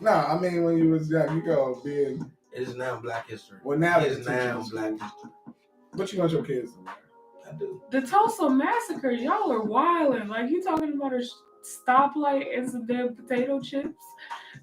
No, I mean when you was young, you go being. It is now Black History. Well, now it is now Black History. What you want your kids to learn? I do. The Tulsa Massacre, y'all are wilding. Like, you talking about a stoplight and some damn potato chips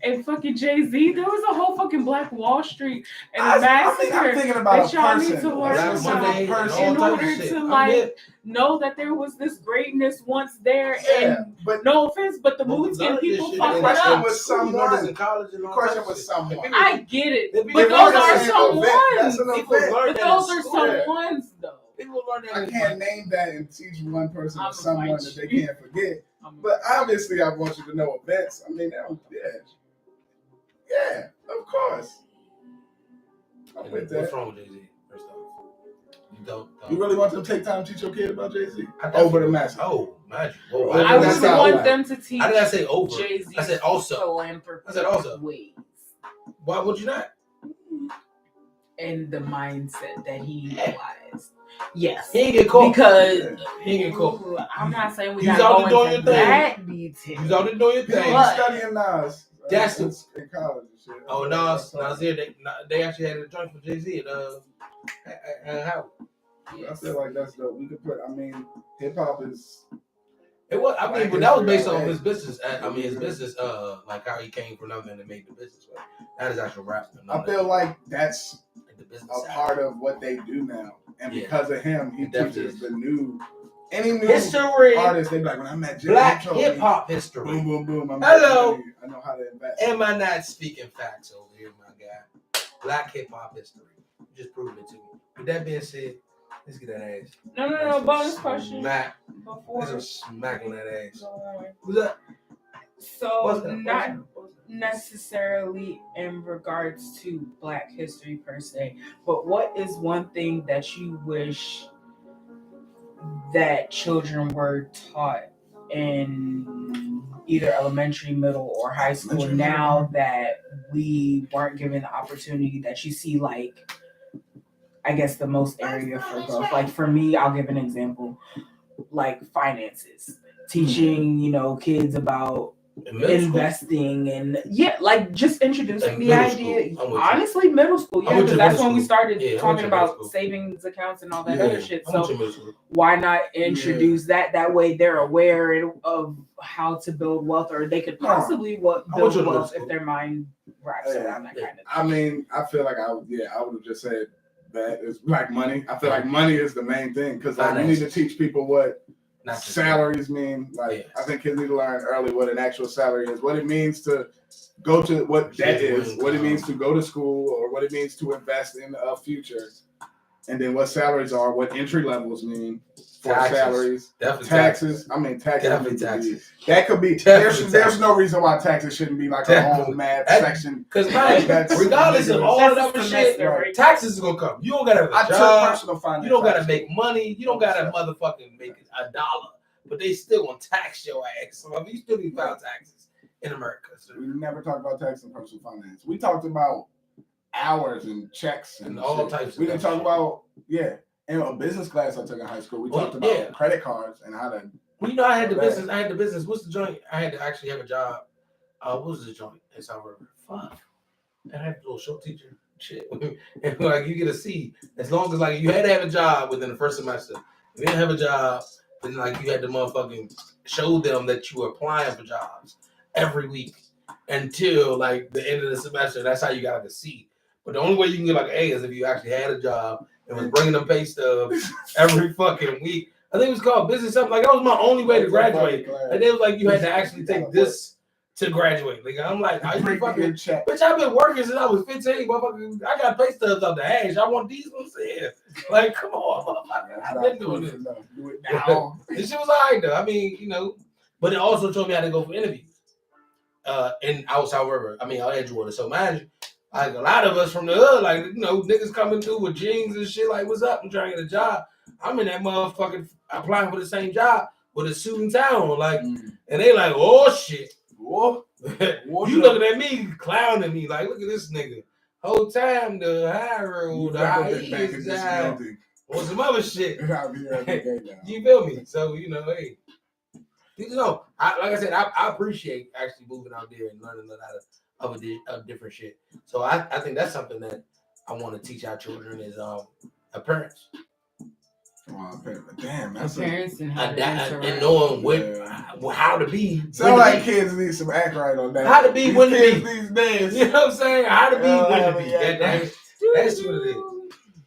and fucking Jay-Z. There was a whole fucking Black Wall Street and a massacre. I'm thinking about that y'all a person. need to learn about in order to like know that there was this greatness once there. Yeah, and but no offense, but the Mexican people fucked it up. Was someone in college and question was someone. I get it, but those are some ones. But those are some ones though. People learn that. I can't name that and teach one person or someone that they can't forget. But obviously, I want you to know events. I mean, yeah, of course. I'm with that. What's wrong with Jay-Z? First off, you don't. You really want them to take time to teach your kid about Jay-Z? Over the massive. Oh, magic. I would want them to teach. I did not say over. Jay-Z. I said also. I said also. Ways. Why would you not? And the mindset that he utilized. Yes. He ain't get caught. Because he ain't get caught. I'm not saying we got to go into that detail. He's out there doing your thing. He's studying Nas. That's in college and shit. Oh, Nas here. They actually had a joint for Jay-Z at Howard. I feel like that's dope. We could put, I mean, hip hop is. It was, I mean, but that was based on his business. His business, like how he came from nothing and made the business. Right? That is actual rap. I feel like that's a part of what they do now. And because of him, he teaches the new, any new history artist. They be like, when I met Jay, Black hip hop history. Boom, boom, boom. Hello. I know how to invest. Am I not speaking facts over here, my guy? Black hip hop history. You just proving it to me. With that being said, let's get that ass. No. Bonus question. Smack. Before. There's a smack on that ass. Who's that? So not necessarily in regards to Black history per se, but what is one thing that you wish that children were taught in either elementary, middle, or high school now that we weren't given the opportunity that you see, like, I guess the most area for growth? Like for me, I'll give an example, like finances, teaching, kids about investing and like just introducing the idea. Honestly, middle school, because that's when we started talking about savings accounts and all that other shit. So why not introduce that? That way they're aware of how to build wealth, or they could possibly build wealth if their mind wraps around that kind of thing. I mean, I feel like I would have just said that is like money. I feel like money is the main thing because like we need to teach people what salaries mean. Like I think kids need to learn early what an actual salary is, what it means to go to, what debt is, what it means to go to school, or what it means to invest in a future, and then what salaries are, what entry levels mean for salaries, taxes. I mean, taxes. Definitely taxes. That could be. There's no reason why taxes shouldn't be like a whole math section. Because regardless of all that other shit, taxes is gonna come. You don't gotta have a job. Personal finance. You don't gotta make money. You don't gotta motherfucking make $1. But they still gonna tax your ass. So I mean, you still need to file taxes in America. So. We never talked about tax and personal finance. We talked about hours and checks and all types. We didn't talk about in a business class I took in high school. We talked about credit cards and how to Well, you know, I had the business. What's the joint? I had to actually have a job. What was the joint in South River? Fuck. And I had a little show teacher shit. And like you get a C as long as like you had to have a job within the first semester. If you didn't have a job, then like you had to motherfucking show them that you were applying for jobs every week until like the end of the semester. That's how you got like a C. But the only way you can get like an A is if you actually had a job and was bringing them pay stubs every fucking week. I think it was called business something. Like that was my only way to graduate. And it was like you had to actually take this to graduate. Like I'm like, are you fucking bitch? I've been working since I was 15. Motherfucker, I got pay stubs up the hash. I want these ones here. Like, come on, motherfucker. I've been doing this. Do it now. This shit was alright though. I mean, you know, but it also told me how to go for interviews. In South River. I mean, Edgewater. So imagine, like a lot of us from the hood, like you know, niggas coming through with jeans and shit. Like, what's up? I'm trying to get a job. I'm in that motherfucking applying for the same job with a suit and tie on, like, and they like, oh shit. Whoa. You looking at me, clowning me, like, look at this nigga. Whole time the high road, the high is down, or some other shit. You feel me? So, you know, hey. You know, like I said, I appreciate actually moving out there and learning a lot of different shit. So I think that's something that I want to teach our children is parents. Oh, damn, that's parents and how and knowing how to be. Sound like kids need some act right on that. How to be, when to be these days. You know what I'm saying? How to be, when to be. That's what it is.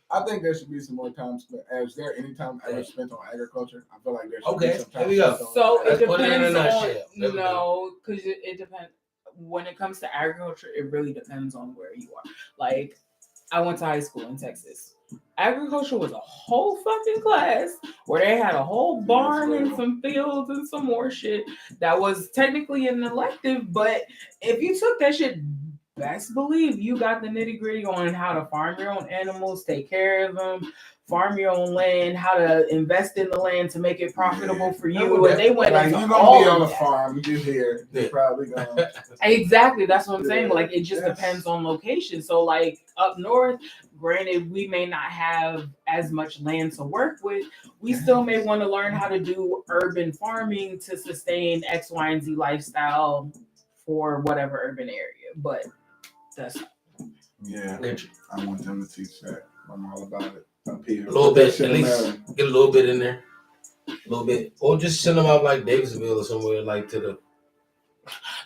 I think there should be some more time spent. Is there any time ever spent on agriculture? I feel like there should be some time. Here we go. So it depends on because it depends. When it comes to agriculture, it really depends on where you are. Like, I went to high school in Texas. Agriculture was a whole fucking class where they had a whole barn and some fields and some more shit that was technically an elective, but if you took that shit, best believe you got the nitty gritty on how to farm your own animals, take care of them, farm your own land, how to invest in the land to make it profitable for you. And they went like, into you're all gonna be on of the that. farm, you here, they're probably gonna Exactly, that's what I'm saying. Like, it just depends on location. So like up north, granted, we may not have as much land to work with. We still may want to learn how to do urban farming to sustain X, Y, and Z lifestyle for whatever urban area. But that's I want them to teach that. I'm all about it. Up here. A little bit, at least get a little bit in there. A little bit. Or just send them out like Davisville or somewhere, like to the.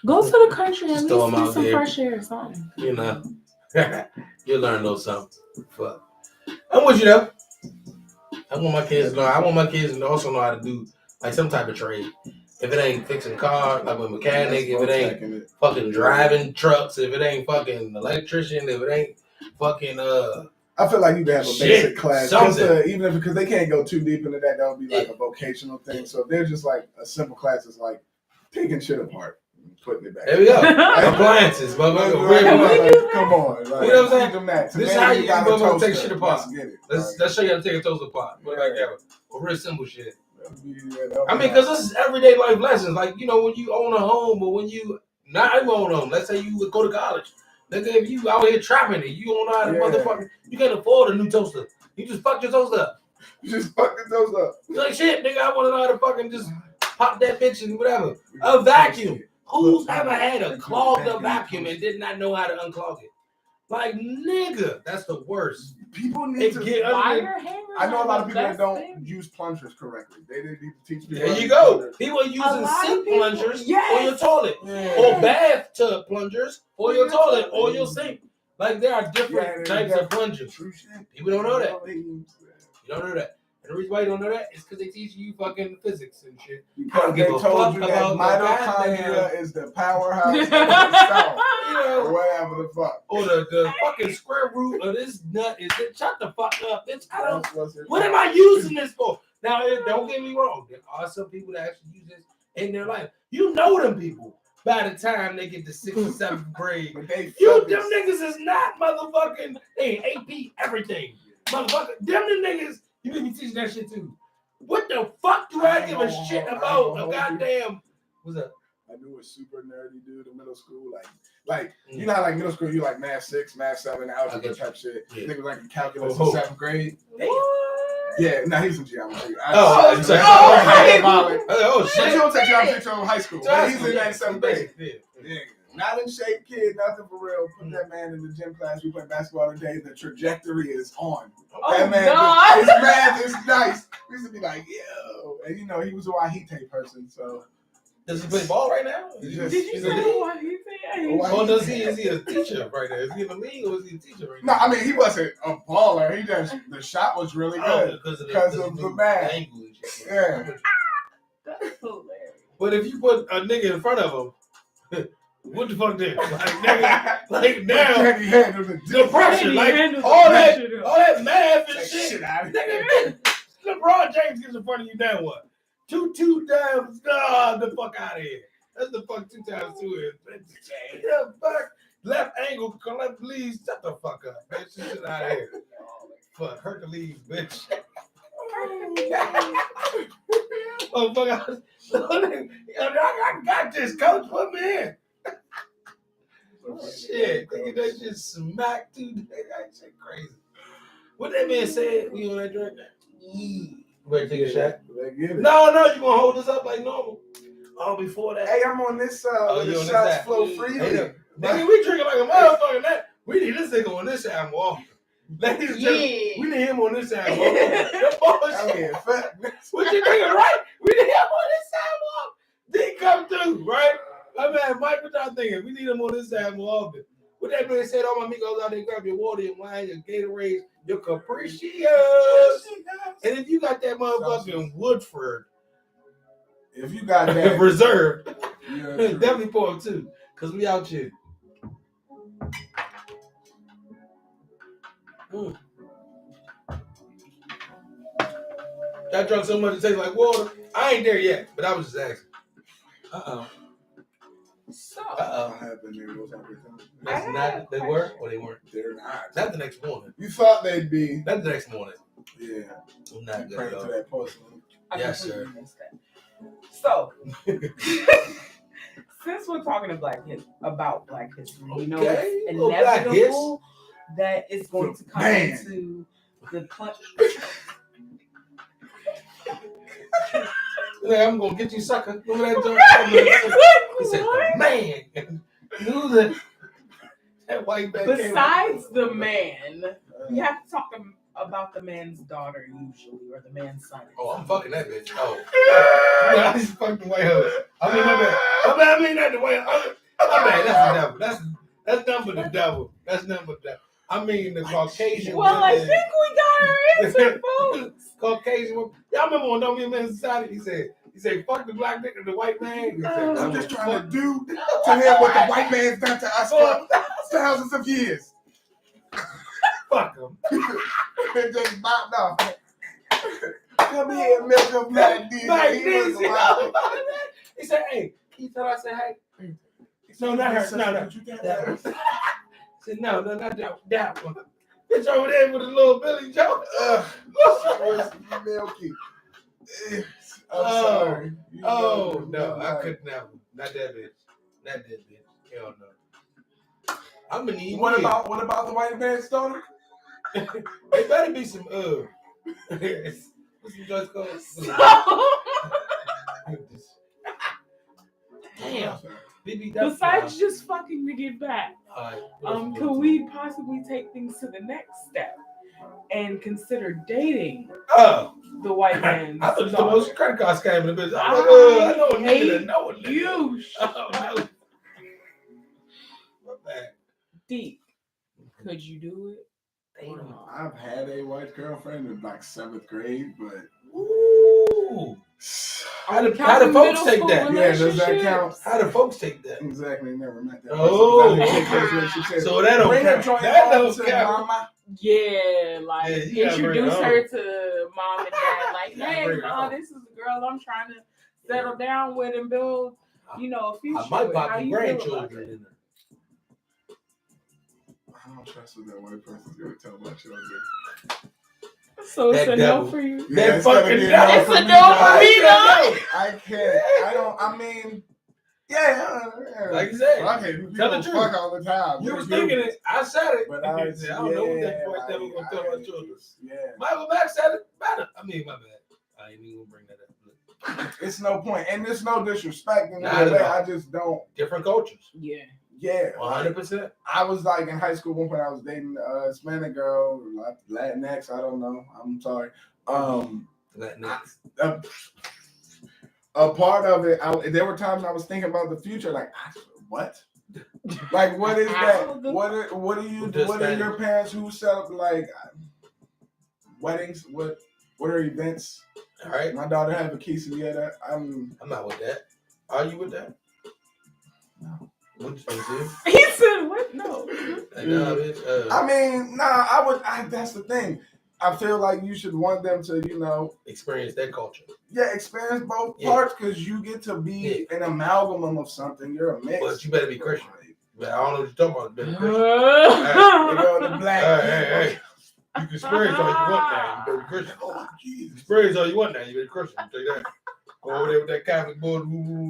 Go to the country and throw at least get some fresh air or something. You know. You'll learn a little something. Fuck. I'm with you though. I want my kids to learn. I want my kids to also know how to do like some type of trade. If it ain't fixing cars, like a mechanic, if it ain't fucking driving trucks, if it ain't fucking electrician, if it ain't fucking I feel like you can have a basic class, because they can't go too deep into that. That would be like a vocational thing. So if there's just like a simple class, it's like taking shit apart, and putting it back. There we go. Appliances, motherfucker. Come on, like, you know what I'm saying? This is how you motherfucker take shit apart. Let's show you how to take a toaster apart. Put it back together. Or real simple shit. I mean, because this is everyday life lessons. Like, you know, when you own a home or when you not even own a home, let's say you would go to college. Nigga, if you out here trapping it, you don't know how to motherfucker, you can't afford a new toaster. You just fuck your toaster up. You just fuck the toaster up. You're like, shit, nigga, I want to know how to fucking just pop that bitch and whatever. A vacuum. Who's ever had a clogged up vacuum and did not know how to unclog it? Like, nigga, that's the worst. People need to get wire hangers. I know a lot of people that don't use plungers correctly. They didn't need to teach people. There you go. People are using sink plungers for your toilet, or bathtub plungers for your toilet or your sink. Like, there are different types of plungers. People don't know that. You don't know that. And the reason why you don't know that is because they teach you fucking physics and shit. Because they told you that mitochondria is the powerhouse of the cell. You know, or whatever the fuck. Or the fucking square root of this nut is it. Shut the fuck up, bitch. What am I using this for? Now, don't get me wrong. There are some people that actually use this in their life. You know them people. By the time they get to 6th or 7th grade, them niggas is not motherfucking. They AP everything, motherfucker. Them niggas. You need to be teaching that shit too. What the fuck do I give a shit about a goddamn? What's up? I knew a super nerdy dude in middle school. Like you know how like middle school you like math 6, math 7, algebra type shit. I think it was like in calculus in 7th grade. Yeah, no, he's in geometry. Oh, shit. But you don't take geometry until high school. He's in that 7th grade. Yeah. Not in shape, kid, nothing for real. Put that man in the gym class. We play basketball today. The trajectory is on. That man, his math is nice. We used to be like, yo. And you know, he was a Wahite person, so. Does he play ball right now? Did you say Wahite? Or is he a teacher right now? Is he in the league or is he a teacher right now? No, I mean, he wasn't a baller. He just, the shot was really good because of the math. Yeah. That's hilarious. But if you put a nigga in front of him, what the fuck then? Like, nigga, like now, the pressure, like all that math and shit. Nigga, LeBron James gets in front of you, now what? 2 times, the fuck out of here. That's the fuck 2 times 2 is. Yeah, fuck. Left angle, left leaves, shut the fuck up, bitch. Shit out of here. Fuck, Hercules, bitch. Oh, fuck, I got this, coach. Put me in. Shit, nigga, that shit smacked too. That shit crazy. What that man said, we on that drink? Ready to take a shot? No, you gonna hold us up like normal. Oh, before that. Hey, I'm on this side. The shots flow freely. Hey, nigga, we drinking like a motherfucker. That we need this nigga on this side more often. Ladies and gentlemen, we need him on this side more often. What you thinking, right? We need him on this side more often. They come through, right? My man, Mike, what y'all thinking? We need him on this side more often. With that being said, all my amigos out there, grab your water, your wine, your Gatorade, your Capricios. And if you got that motherfucking Woodford, if you got that reserve, definitely pour them too, because we out here. Y'all drunk so much it tastes like water. I ain't there yet, but I was just asking. So, That's not, they were or they weren't? They're not. Not the next morning. You thought they'd be. Not the next morning. Yeah. I'm not good. Pray to that post. Yes, sir. So, since we're talking about Black History, you know, it's inevitable that it's going to come into the I'm gonna get you, sucker. Remember that joke? He said, man. Knew that white man. Besides the man, you have to talk about the man's daughter usually, or the man's son. Oh, I'm fucking that bitch. Oh. I just fucked the white house. I mean, my bad. I mean, not the white house. My bad. That's the devil. That's nothing but the devil. That's nothing but the devil. I mean, the Caucasian. Well, I think we got our answer, folks. Caucasian. Y'all remember when Don't Be a Man Society? He said, fuck the black nigga, the white man. He said, I'm just trying to do to him what the white man's done to us for thousands of years. Fuck him. It just bopped off. Come here, Mr. Black D. He said, hey, he thought I said, hey. No, not her. No. That one. He said, no, not that one. Bitch over there with a little Billy Joe. Milky. I'm sorry. Oh, no, I could never. Not that bitch. Hell no. I'm gonna need what about the white man's daughter? It better be some what's the judge called? Damn. Besides just fucking to get back, can we possibly take things to the next step and consider dating the white man's I thought daughter? the most credit card scam in the business. I know a nigga that know a nigga. You. Oh, no. My bad. Deep. Could you do it? I've had a white girlfriend in like 7th grade, but ooh. How do folks take that? Yeah, does that count? How do folks take that? Exactly, never met that. Oh, so that don't count. That don't count. Yeah, like introduce her to mom and dad. Like, hey, this is the girl I'm trying to settle down with and build, a future. I might pop the grandchildren in there. I don't trust what that white person's gonna tell my children. So it's a no for you. Yeah, that fucking no. It's a no for me, though. I can't. I mean, Yeah. Like you said, tell the truth. Fuck all the time. You was thinking it. I said it. But I don't know what that boy was gonna tell my children. Yeah. Michael Mack said it better. I mean, my bad. I ain't even gonna bring that up. It's no point, and there's no disrespect in that way. I just don't. Different cultures. Yeah. Yeah. 100%. I was like in high school when I was dating a Hispanic girl, Latinx. I don't know. I'm sorry. Latinx. A part of it, there were times I was thinking about the future, like, what? Like, what is that? What are you? What are your parents who set up like weddings? What are events? All right. My daughter had a quinceañera. I'm not with that. Are you with that? No. What you He said what? No. I mean, nah. I would. That's the thing. I feel like you should want them to, experience that culture. Yeah, experience both parts because you get to be an amalgam of something. You're a mix. But you better be Christian. But I don't know what you're talking about. You better be Christian. You go to black. Hey. You can experience all you want now. You better be Christian. Oh, Jesus. Experience all you want now. You better be Christian. I'll tell you that. Go over there with that Catholic boy,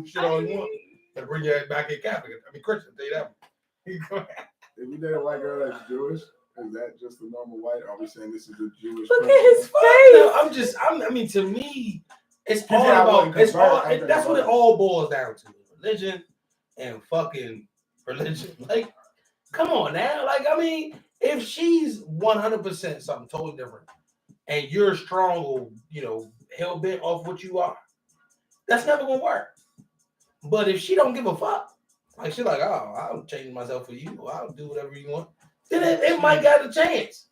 shit all you want. And bring your ass back in Catholic. I mean, Christian. I'll tell you that. If you date a white girl that's Jewish, is that just a normal white? Or are we saying this is a Jewish? Look at his face. No, I mean, to me, it's all about. That's what it all boils down to: religion and fucking religion. Like, come on now. Like, I mean, if she's 100% something totally different, and you're strong or hell bent off what you are, that's never gonna work. But if she don't give a fuck, like she's like, oh, I'll change myself for you, or I'll do whatever you want. Then it might got a chance.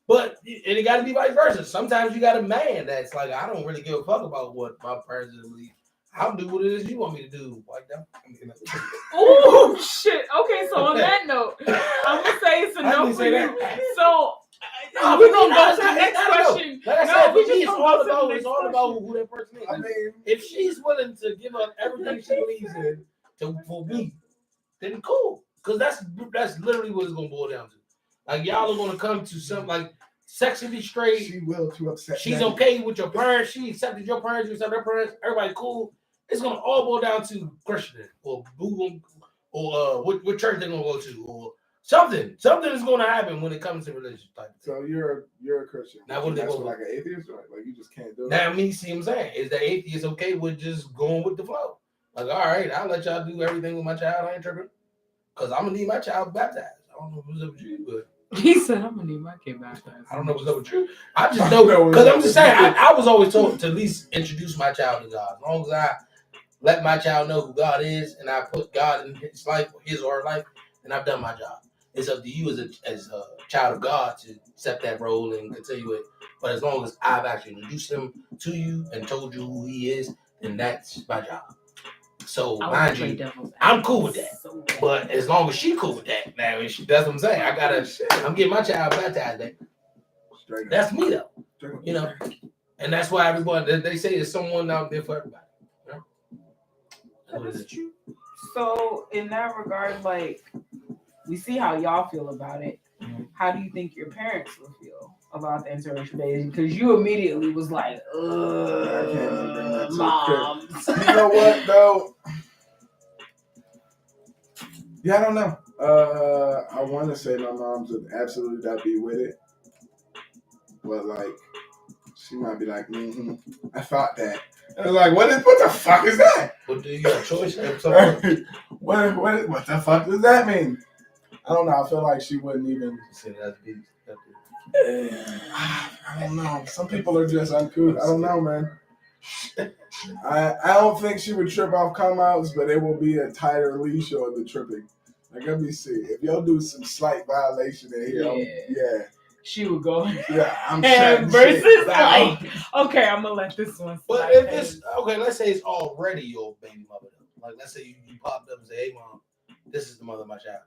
But it got to be vice versa. Sometimes you got a man that's like, I don't really give a fuck about what my parents believe. I'll do what it is you want me to do. Like that. Oh shit. Okay, so on that note, I'm gonna say it's a no for you. So we're gonna go to the next question. Like I said, it's all about who that person is. I mean, if she's willing to give up everything she believes in for me, then cool. Because that's literally what it's gonna boil down to. Like, y'all are gonna come to something like sexually straight. She will to upset. She's okay with your parents. She accepted your parents. You accept her parents. Everybody cool. It's gonna all boil down to Christian or what church they're gonna go to or something. Something is gonna happen when it comes to religion type. So you're a Christian. Now what they go like an atheist, right? Like you just can't do it. Now me, see what I'm saying? Is the atheist okay with just going with the flow? Like, all right, I'll let y'all do everything with my child. I ain't tripping. Because I'm going to need my child baptized. I don't know what's up with you, but... He said, I'm going to need my kid baptized. I don't know what's up with you. I just know, because I'm just saying, I was always told to at least introduce my child to God. As long as I let my child know who God is, and I put God in his life, or his or her life, then I've done my job. It's up to you as a child of God to accept that role and continue it. But as long as I've actually introduced him to you and told you who he is, then that's my job. So, mind you, I'm cool with that. But as long as she cool with that, now that's what I'm saying. I'm getting my child baptized back. That's me, though. And that's why everyone, they say there's someone out there for everybody. That is true. So, in that regard, like, we see how y'all feel about it. How do you think your parents will feel about the interracial dating? Because you immediately was like, mom. You know what, though? Yeah, I don't know. I want to say my mom's would absolutely not be with it. But, like, she might be like, I thought that. And I was like, what the fuck is that? What do you got a choice? What the fuck does that mean? I don't know. I feel like she wouldn't even. I don't know. Some people are just uncouth. I don't know, man. I don't think she would trip off come-outs, but it will be a tighter leash on the tripping. Like, let me see. If y'all do some slight violation in here, she would go. Yeah, I'm versus like, okay, I'm gonna let this one. But if it's let's say it's already your baby mother. Like, let's say you popped up and say, "Hey, mom, this is the mother of my child."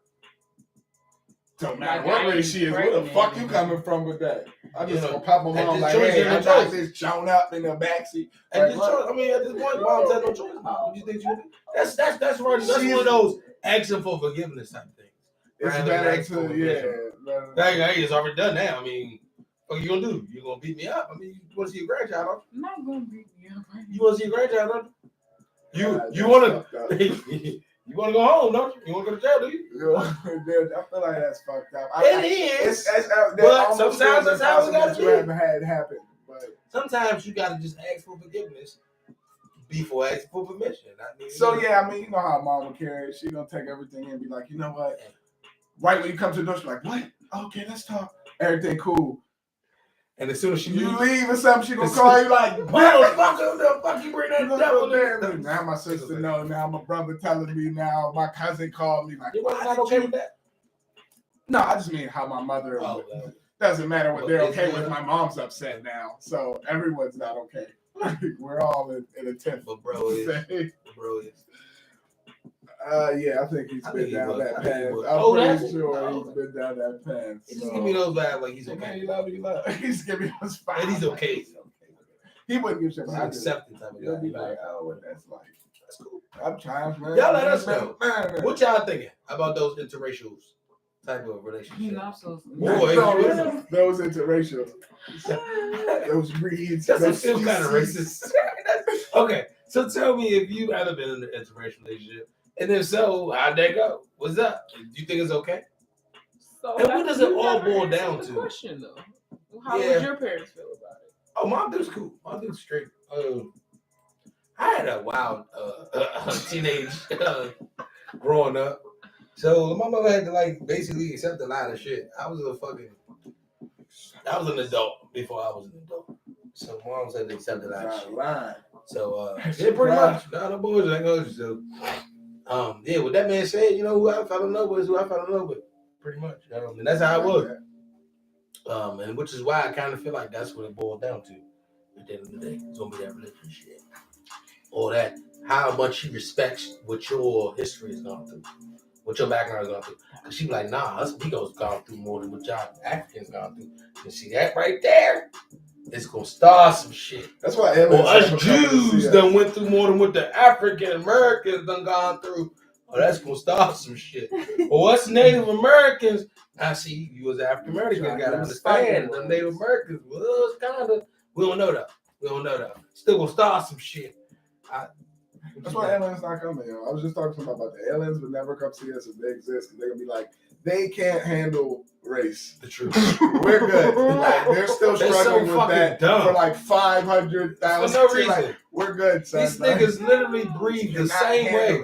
Don't matter what race she is. Where the fuck you coming from with that? I just gonna pop my mom like, hey, I got this Joan up in the backseat. At this point, moms had no choice. What do you think she would do? That's one of those asking for forgiveness type things. It's better to, Hey, it's already done now. I mean, what you gonna do? You gonna beat me up? I mean, you want to see your grandchild? I'm not gonna beat me up. You want to see your grandchild? You want to you want to go home, don't you? You want to go to jail, do you? I feel like that's fucked up. It is. But sometimes that's how we got to you haven't had happen. But sometimes you got to just ask for forgiveness before asking for permission. I mean, you know how mom will carry. She gonna take everything and be like, you know what? Right when you come to the door, she's like, what? Okay, let's talk. Everything cool. And as soon as you leave or something, she gonna call you like, the fuck you bring that devil in? Now my sister know. Now my brother telling me. Now my cousin called me like, you not okay with that? No, I just mean how my mother. Doesn't matter what they're okay with. My mom's upset now, so everyone's not okay. We're all in a tent. But bro is. Yeah, I think he's been down that path. I'm pretty sure he's been down that path. Just give me those vibes like he's okay. Man, you love. He's giving me those vibes. And he's okay. He wouldn't give shit. He's accepting type of guy. He'll be like, oh, what that's like. That's cool. I'm trying, man. Y'all let us know. What y'all thinking about those interracial type of relationships? Those interracial. Those breeds. Doesn't feel kind of racist. Okay, so tell me if you've ever been in an interracial relationship. And if so, how'd that go? What's up? Do you think it's okay? So and what does it all boil down to? Question, though. How would your parents feel about it? Oh, my dude's cool. My dude's straight. I had a wild teenage growing up. So my mother had to basically accept a lot of shit. I was an adult before I was an adult. So mom said they accept a lot of shit. So yeah, pretty much. No bullshit. I know. So yeah, with that man said, you know who I fell in love with is who I fell in love with. Pretty much. And that's how it was. And which is why I kind of feel like that's what it boiled down to. At the end of the day, it's gonna be that relationship. All that, how much she respects what your history has gone through, what your background has gone through. Because she be like, nah, us Migos gone through more than what y'all Africans gone through. You see that right there? It's gonna start some shit. That's why us Jews done went through more than what the African Americans done gone through. Oh, that's gonna start some shit. Or us Native Americans, I see you as African Americans gotta understand the Native Americans. Well, it's kind of, we don't know that. Still gonna start some shit. That's why aliens not coming, yo. I was just talking about the aliens would never come see us if they exist, because they're gonna be like, they can't handle race. The truth. We're good. They're still struggling with that for 500,000. For no reason. We're good, son. These niggas literally breathe the same way.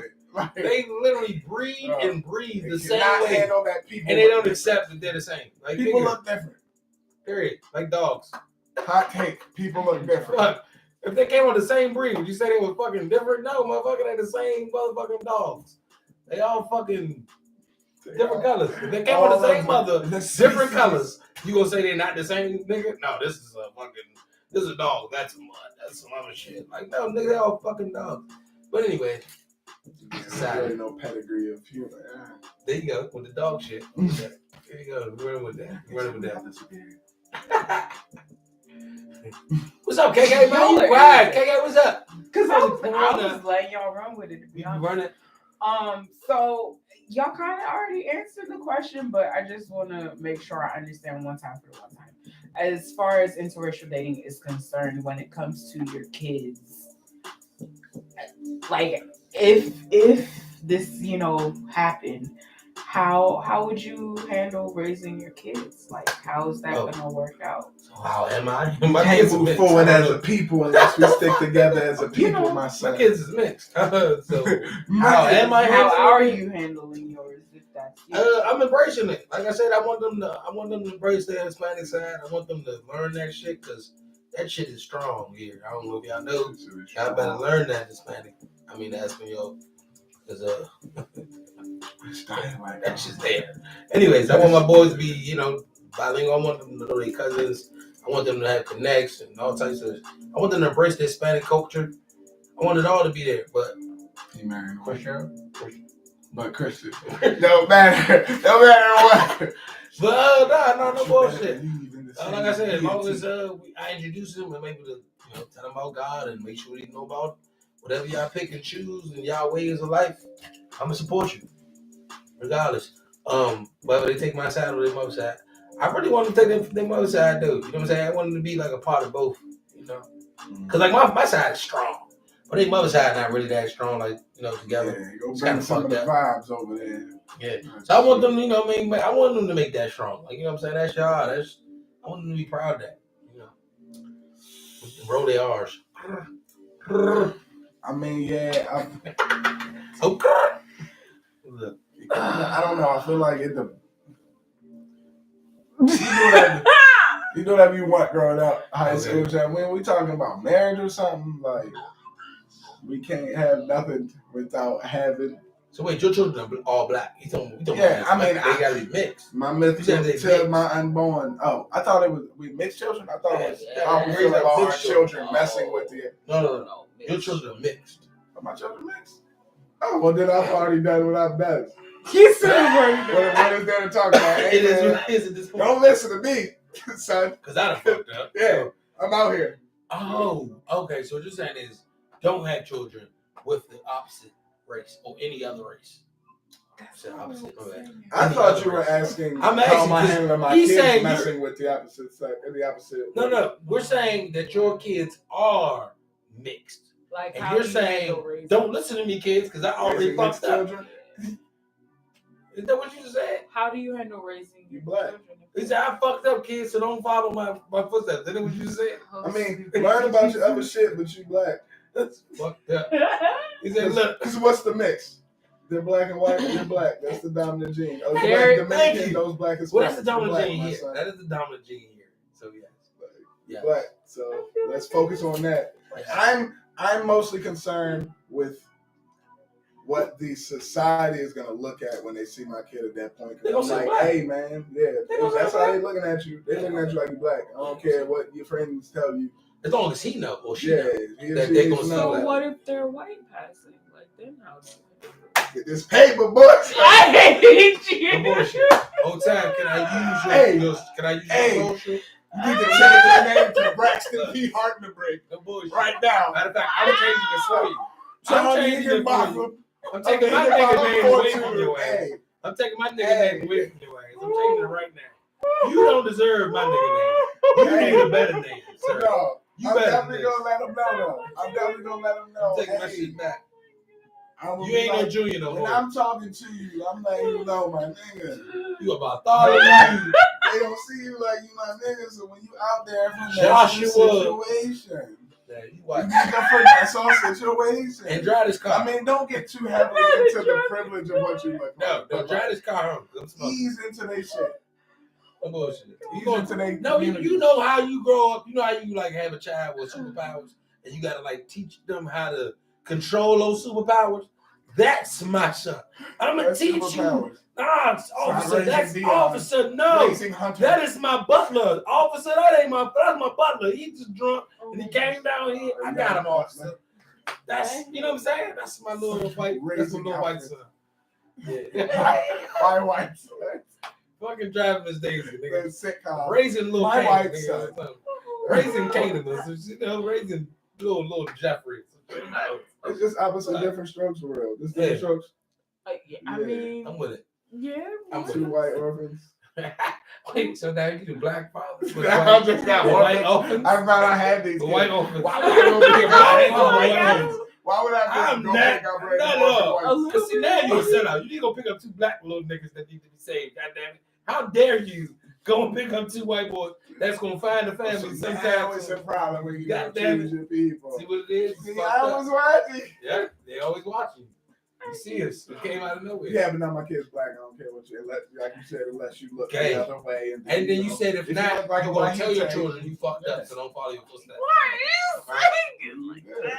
They literally breathe and breathe the same way. And they don't accept that they're the same. People look different. Period. Like dogs. Hot take. People look different. Fuck. If they came with the same breed, would you say they were fucking different? No, motherfucker, they the same motherfucking dogs. They all fucking different colors. If they came with the same mother, different colors, you gonna say they're not the same nigga? No, this is a dog. That's a mud. That's some other shit. Like, no, nigga, they all fucking dogs. But anyway, really no pedigree of human. There you go, with the dog shit. There you go, running with that. What's up, KK? Man, you quiet. KK, what's up? Because I was letting y'all run with it, to be honest. Run it. So y'all kind of already answered the question, but I just want to make sure I understand one time for the one time. As far as interracial dating is concerned, when it comes to your kids, like if this happened, how would you handle raising your kids? Like, how is that gonna work out? So how am I? My kids move forward as a people unless we stick together as a people. My son. My kids is mixed. So how am I? How are you handling yours? If that's I'm embracing it. Like I said, I want them to embrace their Hispanic side. I want them to learn that shit because that shit is strong here. I don't know if y'all know. Y'all better learn that Hispanic. I mean, that's when because that's just there. Anyways, I want my boys to be, bilingual. I want them to know their cousins. I want them to have connects and all types of. I want them to embrace the Hispanic culture. I want it all to be there. But you married Christian? But Christian. No matter what. But no bullshit. Like I said, as long as I introduce them and maybe tell them about God and make sure they know about whatever y'all pick and choose and y'all ways of life, I'm gonna support you, regardless. Whether they take my side or their mother's side, I really want them to take their mother's side, though. You know what I'm saying? I want them to be like a part of both, because like my side is strong. But their mother side not really that strong, like, together. Yeah, go it's bring kind of some of the fucked up. vibes over there. Yeah. So I want them, I want them to make that strong. Like, what I'm saying? That's y'all. I want them to be proud of that. Roll their R's. I mean, yeah. Okay. Look, I don't know. I feel like you do whatever you want growing up, high school. When we talking about marriage or something, like we can't have nothing without having. So wait, your children are all black. You talking yeah, about they gotta be mixed. My myth till my unborn. Oh, I thought it was we mixed children. I thought it was we about our children messing with the. No. Your children are mixed. Are my children mixed? Oh, well, then I've already done what I've done. He said, what is there to talk about? It is what it is at this point. Don't listen to me, son. Because I done fucked up. Yeah, I'm out here. Oh, okay. So what you're saying is don't have children with the opposite race or any other race. Opposite. I thought you were asking how am I handling my kids messing with the opposite sex and the opposite. No. We're saying that your kids are mixed. Like, and you're saying, don't listen to me, kids, because I already fucked up. Is that what you just said? How do you handle raising your black? He said, I fucked up, kids, so don't follow my footsteps. Is that what you said? I mean, learn about your other shit, but you black. That's fucked up. He said, look. Because what's the mix? They're black and white, and you're black. That's the dominant gene. Thank you. Those black and well, that's the dominant gene here. That is the dominant gene here. So, yes. Black. So, let's focus on that. I'm mostly concerned with what the society is going to look at when they see my kid at that point. Because I'm like, hey, man, that's how they're looking at you. They're looking at you like you're black. I don't care what your friends tell you. As long as he knows or she knows. That they're going to know that. So what if they're white passing? Like, then how do get this paper, boy. I hate you. Bullshit. Whole time, can I use your social? You need to change your name to Braxton P. Hartman-Break. No bullshit. Right now. Matter of fact, I'm changing this for you. I'm taking my nigga name away from your ass. I'm taking my nigga name away from your ass. I'm changing it right now. You don't deserve my nigga name. You need a better name, sir. No, I'm definitely going to let him know. I'm definitely going to let him know. I'm taking my shit back. You ain't no junior no more. When I'm talking to you, I'm letting you know, my nigga. You about 30. They don't see you like you my nigga, so when you out there from that situation, you that's all situation. And drive this car. I mean, don't get too heavily into the privilege of what you look like. No, drive this car home. Ease into their shit. No bullshit. You know how you grow up. You know how you like have a child with superpowers, and you gotta like teach them how to control those superpowers. That's my son. I'm gonna teach you. Officer, that's officer. No, that is my butler. Officer, that's my butler. He just drunk and he came down here. I got him, officer. That's what I'm saying. That's my little white. That's my little white son. Yeah, my white son. Fucking driving Miss Daisy, nigga. Sitcom. Raising little my Kane, white nigga. son. Raising Canaan, raising little Jeffrey. It's just opposite different strokes for real. Just different strokes. I mean, I'm with it. Yeah, I'm two white orphans. Wait, so now you do black fathers? I just got white orphans. I thought I had these. White orphans. Why would I go get white orphans? Why would I go pick up red orphans? Because see, now you're a sellout. You need to go pick up two black little niggas that need to be saved. Goddamn it! How dare you go and pick up two white boys that's gonna find the family sometimes? It's a problem when you choose your people. See what it is? See, I was watching. Yeah, they always watching. You see us. It came out of nowhere. Yeah, but now my kid's black. I don't care what you, like you said, unless you look the other way. And then you said if not, you like gonna tell your children you fucked up, so don't follow your footsteps. Why are you saying like that?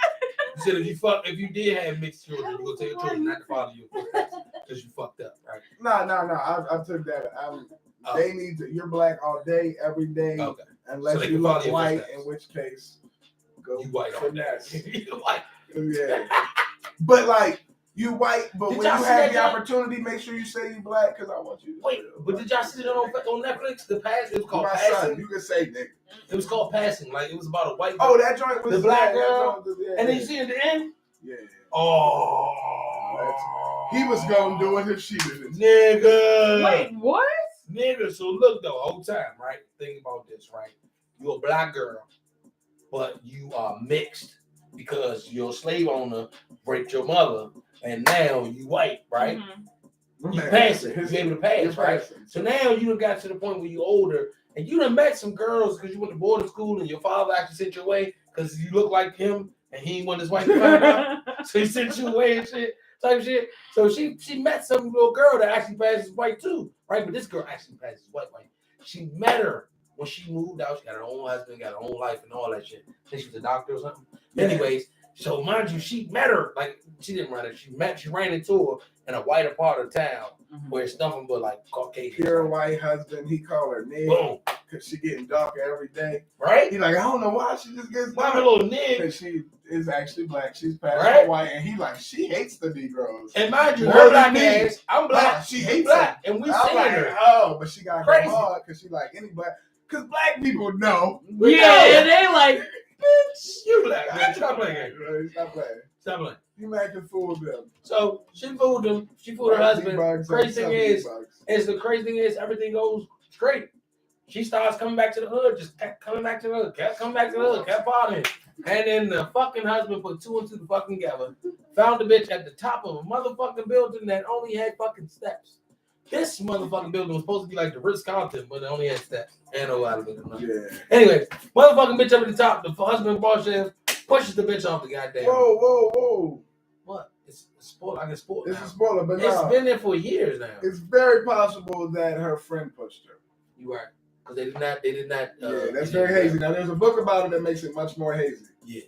You said if you did have mixed children, you gonna tell your children not to follow your footsteps because you fucked up, right? No. I took that. They need to. You're black all day, every day, unless you look white. In which case, go you white on that. You white. Yeah, but like. You white, but when you have the opportunity, make sure you say you black because I want you to. Wait, but did y'all see that on Netflix? The Pass, it was called Passing. Son, you can say nigga. It was called Passing. Like it was about a white. Oh, that joint was the black girl. And then you see at the end. Yeah. Oh. He was gonna do it if she didn't. Nigga. Wait, what? Nigga. So look though, whole time, right? Think about this, right? You're a black girl, but you are mixed. because your slave owner raped your mother, and now you white, right? Mm-hmm. You pass it. You able to pass, right? So now you done got to the point where you older, and you done met some girls because you went to boarding school, and your father actually sent you away because you look like him, and he ain't want his wife to find out, so he sent you away and shit, type shit. So she met some little girl that actually passes white too, right? But this girl actually passes white. She met her when she moved out. She got her own husband, got her own life, and all that shit. I think she was a doctor or something. Yeah. Anyways, so mind you, she met her, like, she didn't run it. She ran into her in a whiter part of town where it's nothing but like Caucasian. Pure white husband. He called her nigga. Boom. Because she getting darker every day. Right? He like, I don't know why she just gets darker. I'm a little nigga. Because she is actually black. She's past white. And he like, she hates the Negroes. And mind you, her black ass, I'm black. She hates black. And we see her. Oh, but she got crazy hard because she like any black. Because black people know. Yeah, they like, bitch, you black. Stop playing. Stop playing. Stop playing. You making fool of them. So she fooled him. She fooled her husband. Crazy thing is, everything goes straight. She starts coming back to the hood, just kept coming back to the hood, kept partying. And then the fucking husband put two and two fucking together, found the bitch at the top of a motherfucking building that only had fucking steps. This motherfucking building was supposed to be like the Ritz-Carlton, but it only had steps. And no elevator. Yeah. Anyway, motherfucking bitch up at the top, the husband pushes the bitch off the goddamn. Whoa. What? It's a spoiler. I can spoil it. It's a spoiler, but it's been there for years now. It's very possible that her friend pushed her. You right. Because they did not. Yeah, that's very hazy. Now, there's a book about it that makes it much more hazy. Yeah.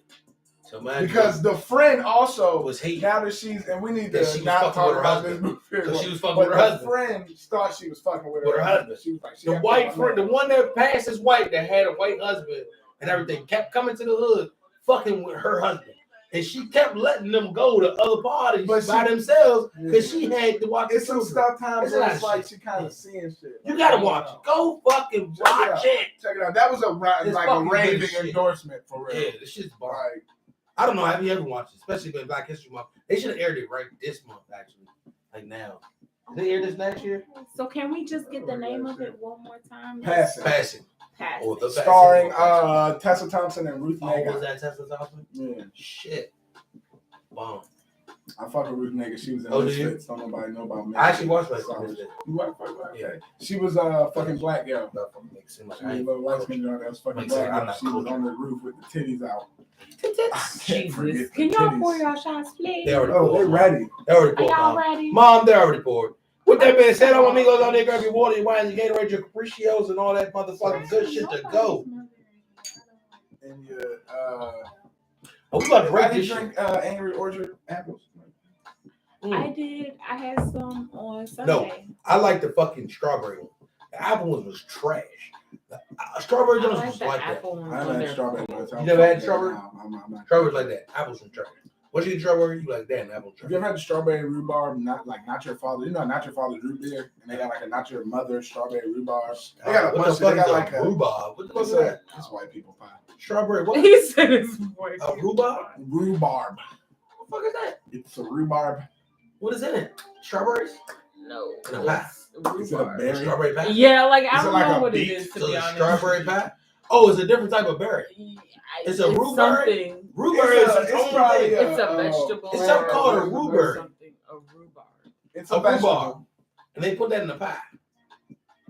So because the friend also was hating. Now that she's, and we need to not talk about this movie. So she was fucking with her husband. The friend thought she was fucking with her husband. She was like, the white friend, the one that passes white, that had a white husband and everything, kept coming to the hood, fucking with her husband. And she kept letting them go to other parties by themselves because she had to watch. It's some stuff times where it's like she kind of seeing shit. You gotta watch it. Go fucking watch it. Check it out. That was a raving endorsement for real. Yeah, this shit's bar. I don't know. Have you ever watched it? Especially with Black History Month. They should have aired it right this month, actually. Like now. Did they air this next year? So can we just get the name of it one more time? Passing. Starring Tessa Thompson and Ruth Negga. Oh, was that Tessa Thompson? Yeah. Shit. Bomb. I fuck with Ruth Negga. She was in Misfits. Don't nobody know about me. I actually watched Misfits. You watched Yeah. She was a fucking black girl. She was a little light skinned girl that was fucking black girl. She was on the roof with the titties out. Jesus. Can y'all pour y'all shots, please? They're ready. They're already poured. Are y'all ready? Mom, they're already poured. With that being said, all my amigos out there, grab your water, your wine, your Gatorade, your Capriccios, and all that motherfucking good shit to go. And your, we about to break this drink Angry Orchard apples. I did. I had some on Sunday. No, I like the fucking strawberry one. The apple one was trash. Strawberry ones was like that. I haven't had strawberry. You never had strawberry? Strawberry's like that. Apples and trash. Once you eat strawberry, you like damn apple trash. Have you ever had the strawberry rhubarb? Not your father. You know, not your father's root beer, and they got like a not your mother's strawberry rhubarb. They got a bunch. They got like a rhubarb. What the fuck is that? It's white people pie. Strawberry. What? He said it's white. Rhubarb. Rhubarb. What the fuck is that? It's a rhubarb. What is in it? Strawberries? No. In a pie. Is it a berry? Strawberry pie? Yeah, like I don't know what it is to be honest. Strawberry pie? Oh, it's a different type of berry. It's a rhubarb. Rhubarb is probably it's a vegetable. It's something called a rhubarb. A rhubarb. It's a vegetable. And they put that in the pie.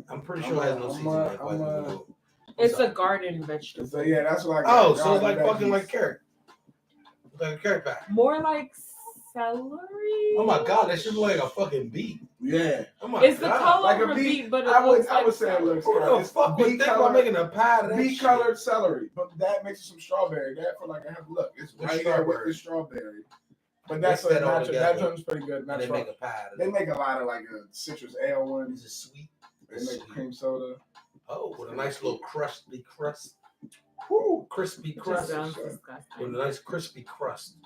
I'm pretty sure it has no seasoning. It's a garden vegetable. So yeah, that's what I got. Oh, so it's like fucking like carrot. Like a carrot pie. More like celery. Oh my god, that shit look like a fucking beet. Yeah. Oh my it's god. The color like of a beet, but I would say it looks like fuck we think about making a pie of that beet colored celery. But that makes it some strawberry. That for like a look. It's right there with the strawberry. But that's a natural. That one's pretty good. They make a pie. They make a lot of like a citrus ale ones. It's sweet. They make cream soda. Oh, with a nice little crispy crust. Woo, crispy crust. With a nice crispy crust.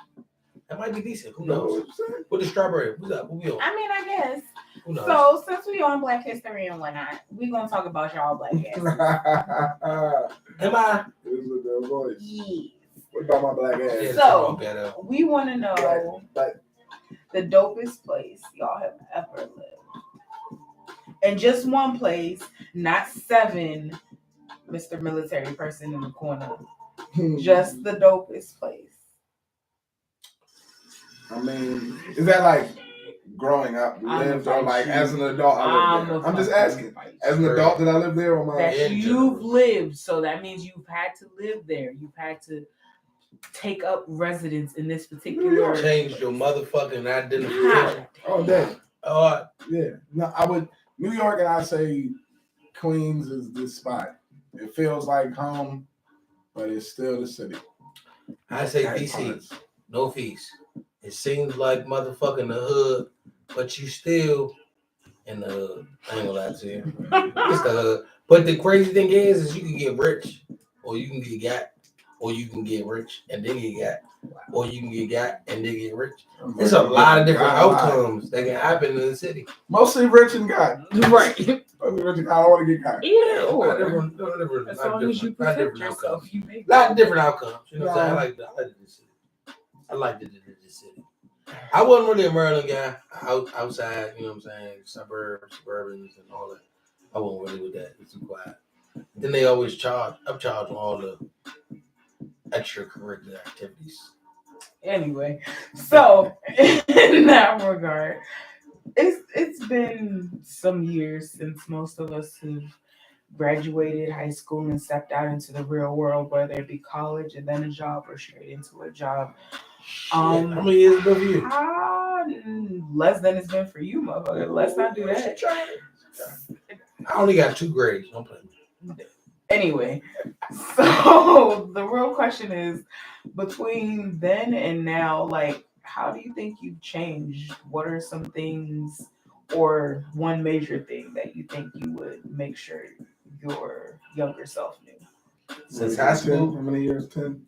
That might be decent. Who knows? With the strawberry. Who's up? Who we on? I mean, I guess. Who knows? So, since we on Black History and whatnot, we're going to talk about y'all Black ass. Am I? Yes. What about my black ass? So, we want to know the dopest place y'all have ever lived. And just one place, not 7 Mr. Military person in the corner. Just the dopest place. I mean, is that like growing up lived or like as an adult I lived there? I'm just asking. As an adult, did I live there or that you've lived? So that means you've had to live there. You've had to take up residence in this particular. Change your motherfucking identification. Oh, damn. Yeah. No, I would. New York, and I say Queens is this spot. It feels like home, but it's still the city. I say DC, no fees. It seems like motherfucking the hood, but you still in the hood. I ain't gonna lie to you. It's the hood. But the crazy thing is you can get rich, or you can get got, or you can get rich and then get got, or you can get got and then get rich. There's a lot of different outcomes that can happen in the city. Mostly rich and got. Right. Mostly rich and got. I don't want to get got. Yeah, or as long as you protect yourself, you make a lot of different outcomes. You know what I'm saying? I like this city. I like this city. I wasn't really a Maryland guy. Outside, you know what I'm saying? Suburbans and all that. I wasn't really with that. It's too quiet. Then they always upcharge on all the extracurricular activities. Anyway, so in that regard, it's been some years since most of us have graduated high school and stepped out into the real world, whether it be college and then a job or straight into a job. How many years ago for you? Less than it's been for you, motherfucker. Let's not do that. I only got 2 grades. Don't play me. Anyway, so the real question is, between then and now, like, how do you think you've changed? What are some things or one major thing that you think you would make sure your younger self knew? Since high school? How many years? 10?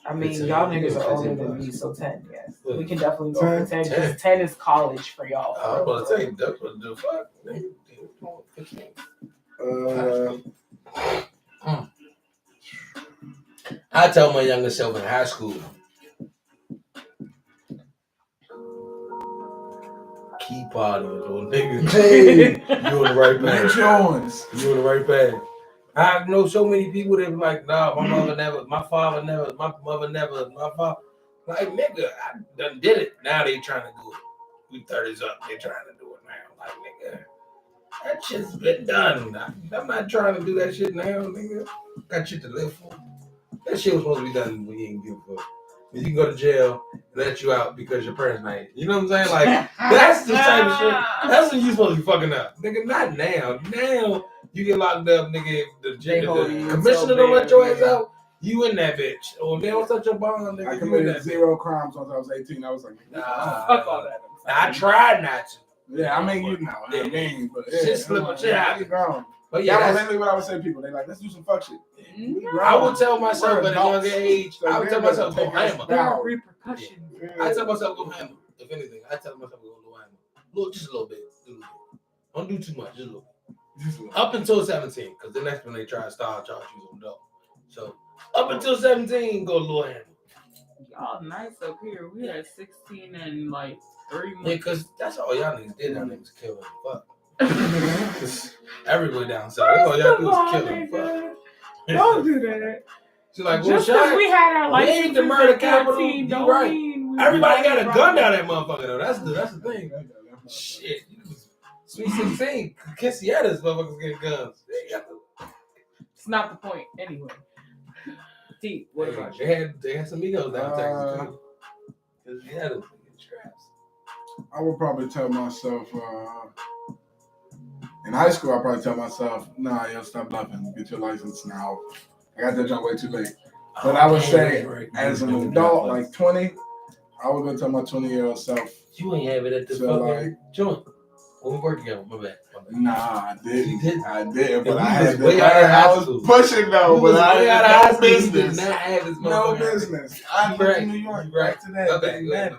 I mean, y'all niggas are older than me, so 10, yes. We can definitely go for 10, because 10 is college for y'all. I was about to say, that's what the fuck, nigga. I tell my younger self in high school, keep partying, little nigga. Hey, you on the right path. You on the right path. I know so many people that be like, nah, my mother never, my father never, my mother never, my father. Like, nigga, I done did it. Now they trying to do it. We 30s up, they trying to do it now. Like, nigga, that shit's been done. I'm not trying to do that shit now, nigga. Got shit to live for. That shit was supposed to be done when you ain't give a fuck. You can go to jail and let you out because your parents made it. You know what I'm saying? Like, that's the type of shit. That's when you supposed to be fucking up. Nigga, not now. Now, you get locked up, nigga. The commissioner don't let your ass out. You in that bitch. Or they don't touch your bond, nigga. I committed 0 crimes once I was 18. I was like, fuck all that. I tried not to. Yeah, I mean, you know what I mean. But yeah, shit slip shit out. But yeah, that's literally what I would say to people. They like, let's do some fuck shit. I would tell myself at a younger age, I would tell myself go hammer. There are repercussions. I tell myself go hammer. If anything, I tell myself go hammer. Just a little bit. Don't do too much. Just a little bit. Up until 17, because the next one they try to start charge you on dope. So up until 17, go a little hammer. Y'all nice up here. We had 16 and like 3 months. Yeah, because that's all y'all niggas did. Y'all niggas killing. Fuck. Everywhere down south. That's all y'all do is killing. Fuck. Don't do that. She's like, just because we had our license, we ain't the murder capital. You right. Everybody got a gun down that motherfucker though. That's the thing. Shit. Sweet 16. Kissietta's motherfuckers getting guns. It's not the point anyway. Deep. What about you? They had some egos down Texas too. Because you had them straps. I would probably tell myself, in high school, I'd probably tell myself, nah, yo, stop bluffing. Get your license now. I got that jump way too late. But I would say, as an adult, like 20, I would go tell my 20-year-old self. You ain't have it at the fucking joint. When we work together, my bad. Nah, I didn't. I didn't, but I had to. I was pushing though, but I had no business. No business. I moved to New York right to that.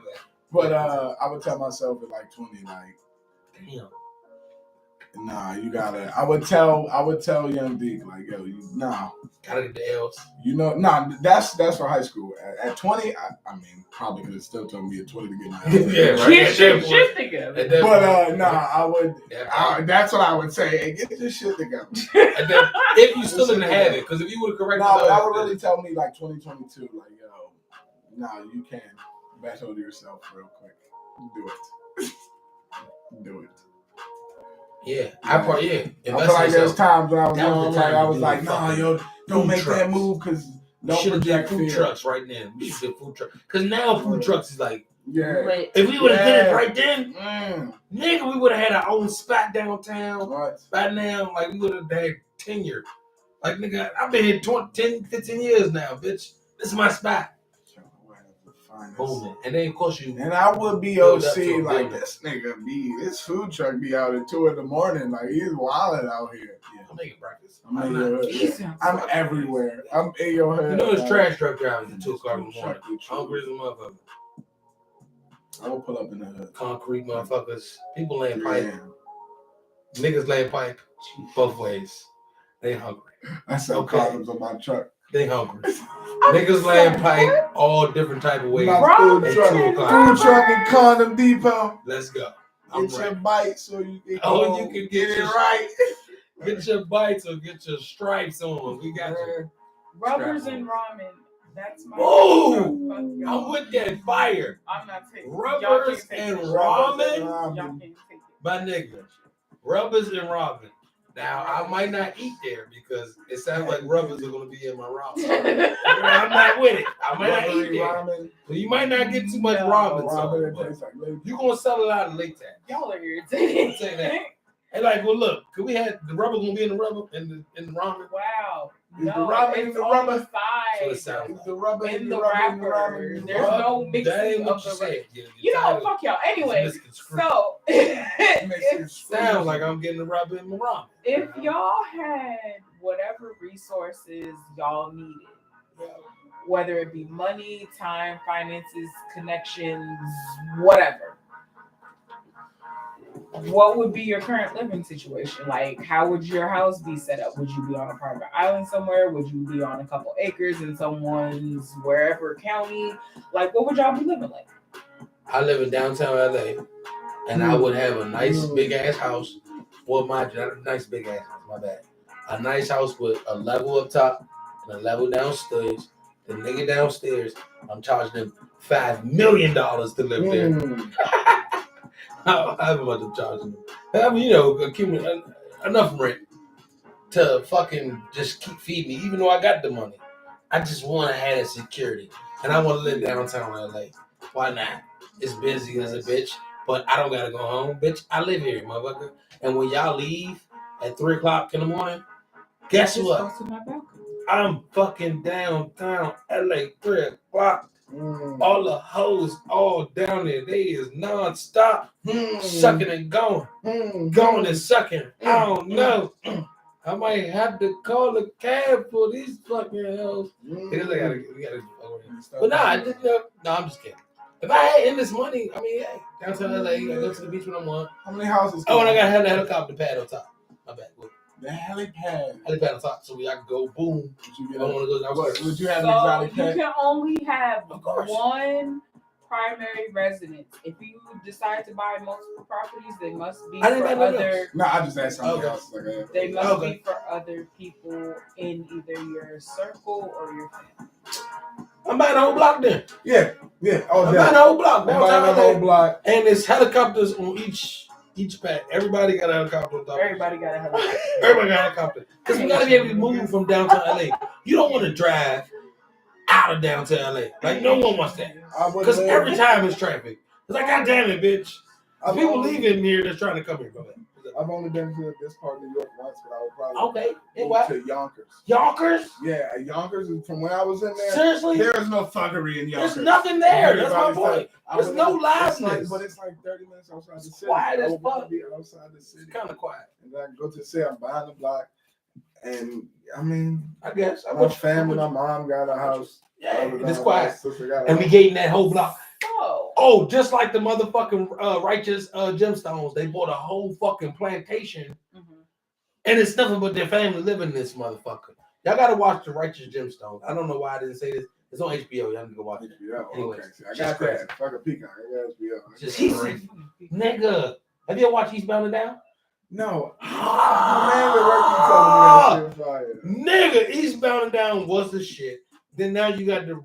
But I would tell myself at like 20, like, damn. Nah, you gotta. I would tell young Deke, like, yo, gotta get the L's. You know, that's for high school. At 20, I mean, probably could have still told me at 20 to get my yeah, right. Get your shit together. But I would. That's what I would say. Hey, get your shit together. If you still didn't have it, because if you would have corrected, but I would really tell me like 2022, like, yo, you can. battle to yourself real quick. Do it. Do it. Yeah, I feel like there's times when I was young, I was like, nah, yo, don't make that move because don't project food fear. trucks right now. We should get food trucks. Because now food trucks is like, yeah. If we would have did it right then, nigga, we would have had our own spot downtown. What? By now, like, we would have had tenure. Like, nigga, I've been here 10, 15 years now, bitch. This is my spot. Booming. And then, of course, and I would be OC like this nigga this food truck be out at 2 a.m. Like he's wilding out here. Yeah, I'm making breakfast. I'm everywhere. I'm in your head. You know, there's trash truck drivers at 2 o'clock in the morning. Hungry as a motherfucker. I will pull up in the hood. Concrete motherfuckers. People laying pipe. Niggas laying pipe both ways. They hungry. I sell condoms on my truck. They hungry. Niggas laying pipe all different type of ways. Food truck and condom depot. Let's go. Get your bite so you can get it right. Get your bites or get your stripes on. We got you. Rubbers and ramen. That's my. Oh, I'm with that fire. I'm not taking rubbers and ramen. My nigga, rubbers and ramen. Now I might not eat there because it sounds like rubbers are gonna be in my ramen. I'm not with it. I might not eat there. So you might not get too much ramen. You gonna sell a lot of latex. Y'all are irritating. Say that. And like, well, look, could we have the rubber gonna be in the rubber in the ramen? Wow. Is the rubber in the rubber? Side. So it sounds like the rubber in the wrapper. There's no mixing of the rubber. You know, fuck y'all. Anyway, so it sounds like I'm getting the rubber in the ramen. If y'all had whatever resources y'all needed, whether it be money, time, finances, connections, whatever, what would be your current living situation? Like, how would your house be set up? Would you be on a private island somewhere? Would you be on a couple acres in someone's wherever county? Like, what would y'all be living like? I live in downtown LA, and I would have a nice big ass house. Well, nice big ass house, my bad. A nice house with a level up top and a level downstairs. The nigga downstairs, I'm charging him $5 million to live there. How much I'm charging them? I mean, you know, accumulate enough rent to fucking just keep feeding me, even though I got the money. I just want to have that security, and I want to live downtown LA. Why not? It's busy as a bitch, but I don't gotta go home, bitch. I live here, motherfucker. And when y'all leave at 3 o'clock in the morning, guess what? I'm fucking downtown LA 3 o'clock. All the hoes all down there. They is non-stop sucking and going. Going and sucking. I don't know. I might have to call a cab for these fucking hoes. Because we gotta but I'm just kidding. If I had endless money, I mean, hey, downtown LA, I go to the beach when I want. How many houses? Oh, and I gotta have the helicopter pad on top. My bad. The helipad. Helipad on top, so I can go boom. Would you have an exotic pet? You can only have one primary residence. If you decide to buy multiple properties, they must be for other. No, I just asked something else. They must be for other people in either your circle or your family. I'm buying a whole block then. Yeah. Oh, I'm buying a whole block. I'm buying a whole block. And there's helicopters on each pad. Everybody got a helicopter on top. Everybody got a helicopter. Everybody got a helicopter. Because we got to be able to move from downtown LA. You don't want to drive out of downtown LA. Like, no one wants that. Because every time it's traffic. It's like, God damn it, bitch. People leaving here that's trying to come here. Go ahead. I've only been to this part of New York once, but I would probably move to Yonkers. Yonkers? Yeah, Yonkers. From when I was in there, seriously, there is no fuckery in Yonkers. There's nothing there. That's my point. There's no liveness. But it's like 30 minutes outside the city. Quiet as fuck. Be outside the city. It's kind of quiet. And then I go to the city. I'm buying the block, and I mean, I guess my family, my mom got a house. Yeah, it's quiet. And we gained that whole block. Oh, just like the motherfucking righteous gemstones, they bought a whole fucking plantation, and it's nothing but their family living in this motherfucker. Y'all gotta watch the righteous gemstones. I don't know why I didn't say this. It's on HBO. Y'all need to go watch it. Anyway, okay. I got that. Fuck a peacock. I got HBO. Just nigga. Have you ever watched Eastbound and Down? No. Nigga, Eastbound and Down was the shit. Then now you got the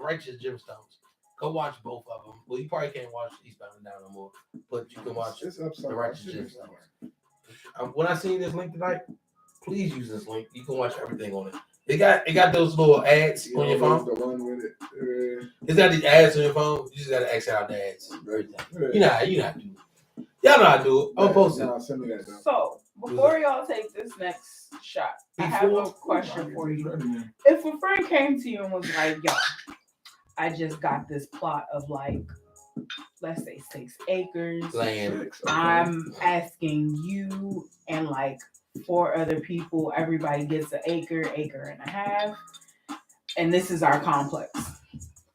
righteous gemstones. Go watch both of them. Well, you probably can't watch Eastbound and Down no more, but you can watch The Righteous Gemstones. When I seen this link tonight, please use this link. You can watch everything on it. It got those little ads on your phone. The one with it. It's got these ads on your phone. You just gotta exit out the ads. Everything. You know how to do it. Y'all know how to do it. I'm post it. Send me that. So before y'all take this next shot, I have a question for you. If a friend came to you and was like, "Yo, I just got this plot of like, let's say 6 acres land. I'm asking you and like 4 other people, everybody gets an acre and a half, and this is our complex.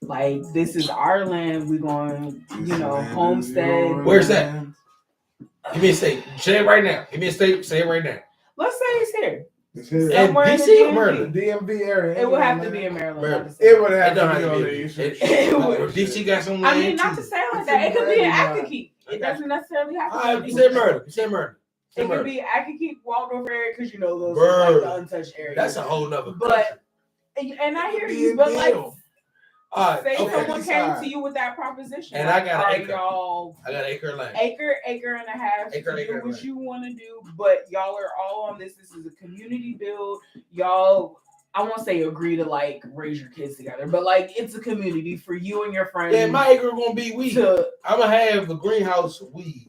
Like, this is our land. We're going, homestead. Where's that? Give me a state. Say it right now. Give me a state. Say it right now. Let's say it's here. It's here. Somewhere in DC or the Maryland? DMV area. It would have to be in Maryland. It would have to be on the Eastern. DC got some land. I mean, not to say like that. It could be an Akakeek. It doesn't necessarily have to be. You said Maryland. You said Maryland. It could be Akakeek, Waldorf area, because those are like the untouched areas. That's a whole nother. But and I hear you, but like, say someone came to you with that proposition, and I got an acre. I got an acre of land. Acre and a half. Acre what you want to do, but y'all are all on this. This is a community build. Y'all, I won't say agree to like raise your kids together, but like it's a community for you and your friends. Yeah, my acre gonna be weed. I'm gonna have a greenhouse of weed.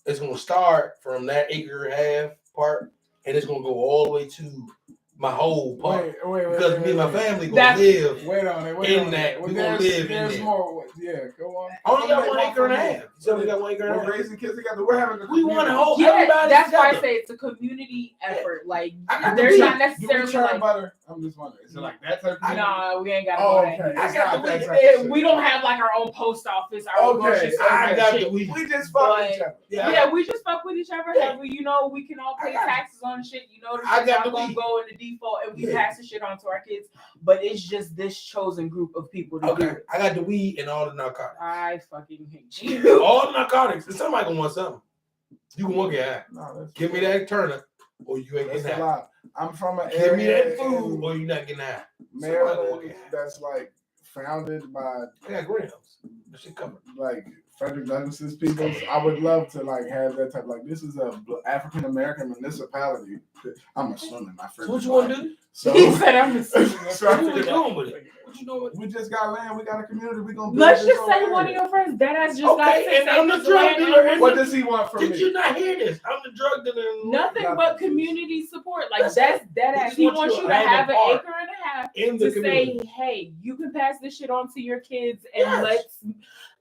It's gonna start from that acre and a half part, and it's gonna go all the way to my whole part. Because me and my family gonna live in that. We're gonna live in there. More. Yeah, go on. Only got 1 acre and a half. So we got 1 acre and a half. We're raising kids together. We're having a we want to hold everybody that's together. why I say it's a community effort. Like there's not necessarily like butter. I'm just wondering. Is it like that type of no, we ain't got we don't have like our own post office. Our own we just fuck with each other. Yeah, we just fuck with each other. We can all pay taxes on shit. The shit's not gonna go into default, and we pass the shit on to our kids. But it's just this chosen group of people to do it. I got the weed and all the narcotics. I fucking hate you. All the narcotics. If somebody gonna want something, you can work it out. No, give me that Turner, or you ain't getting that. I'm from an area. Give me that food, or you're not getting that. Maryland, that's like founded by. I got greenhouse. That shit covered. Like Frederick Douglass's people. I would love to like have that type. Like this is a African American municipality. I'm assuming my friend. So what you want to do? So he said I'm assuming. So what you doing with it? What you doing? We just got land. We got a community. We gonna. Let's just say one of your friends that has just got 6 and I'm the drug dealer. What does he want from me? Did you not hear this? I'm the drug dealer. Nothing but community support. Like that's he wants you to have an acre and a half to say, hey, you can pass this shit on to your kids, and let's.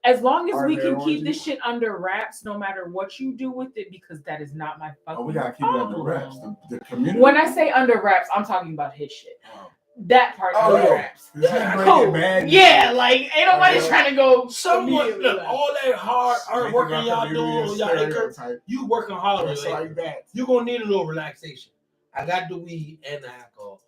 As long as we can keep this shit under wraps, no matter what you do with it, because that is not my fucking we gotta keep it under wraps. The community. When I say under wraps, I'm talking about his shit. That part under wraps. Cool. Yeah, like ain't nobody trying to go. Someone look, all that hard working y'all doing on y'all acre, you working hard on like that. You gonna need a little relaxation. I got the weed and the alcohol.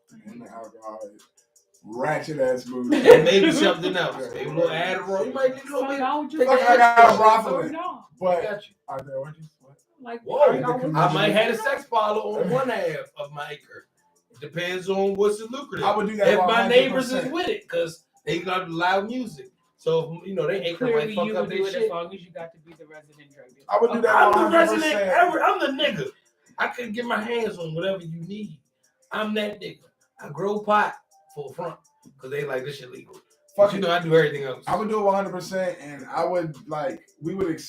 Ratchet ass movie. And maybe something else. Maybe a little Adderall. You might need a little bit. I got broccoli. But got you. Are there oranges? Like, I might have a sex parlor on one half of my acre. It depends on what's lucrative. I would do that if my neighbors is with it, because they got loud music. So they acre might fuck up their shit. As long as you got to be the resident drug dealer. I would do that. I'm the resident. I'm the nigga. I can get my hands on whatever you need. I'm that nigga. I grow pot for front because they like this shit legal. Fuck, I do everything else. I would do it 100%, and I would we would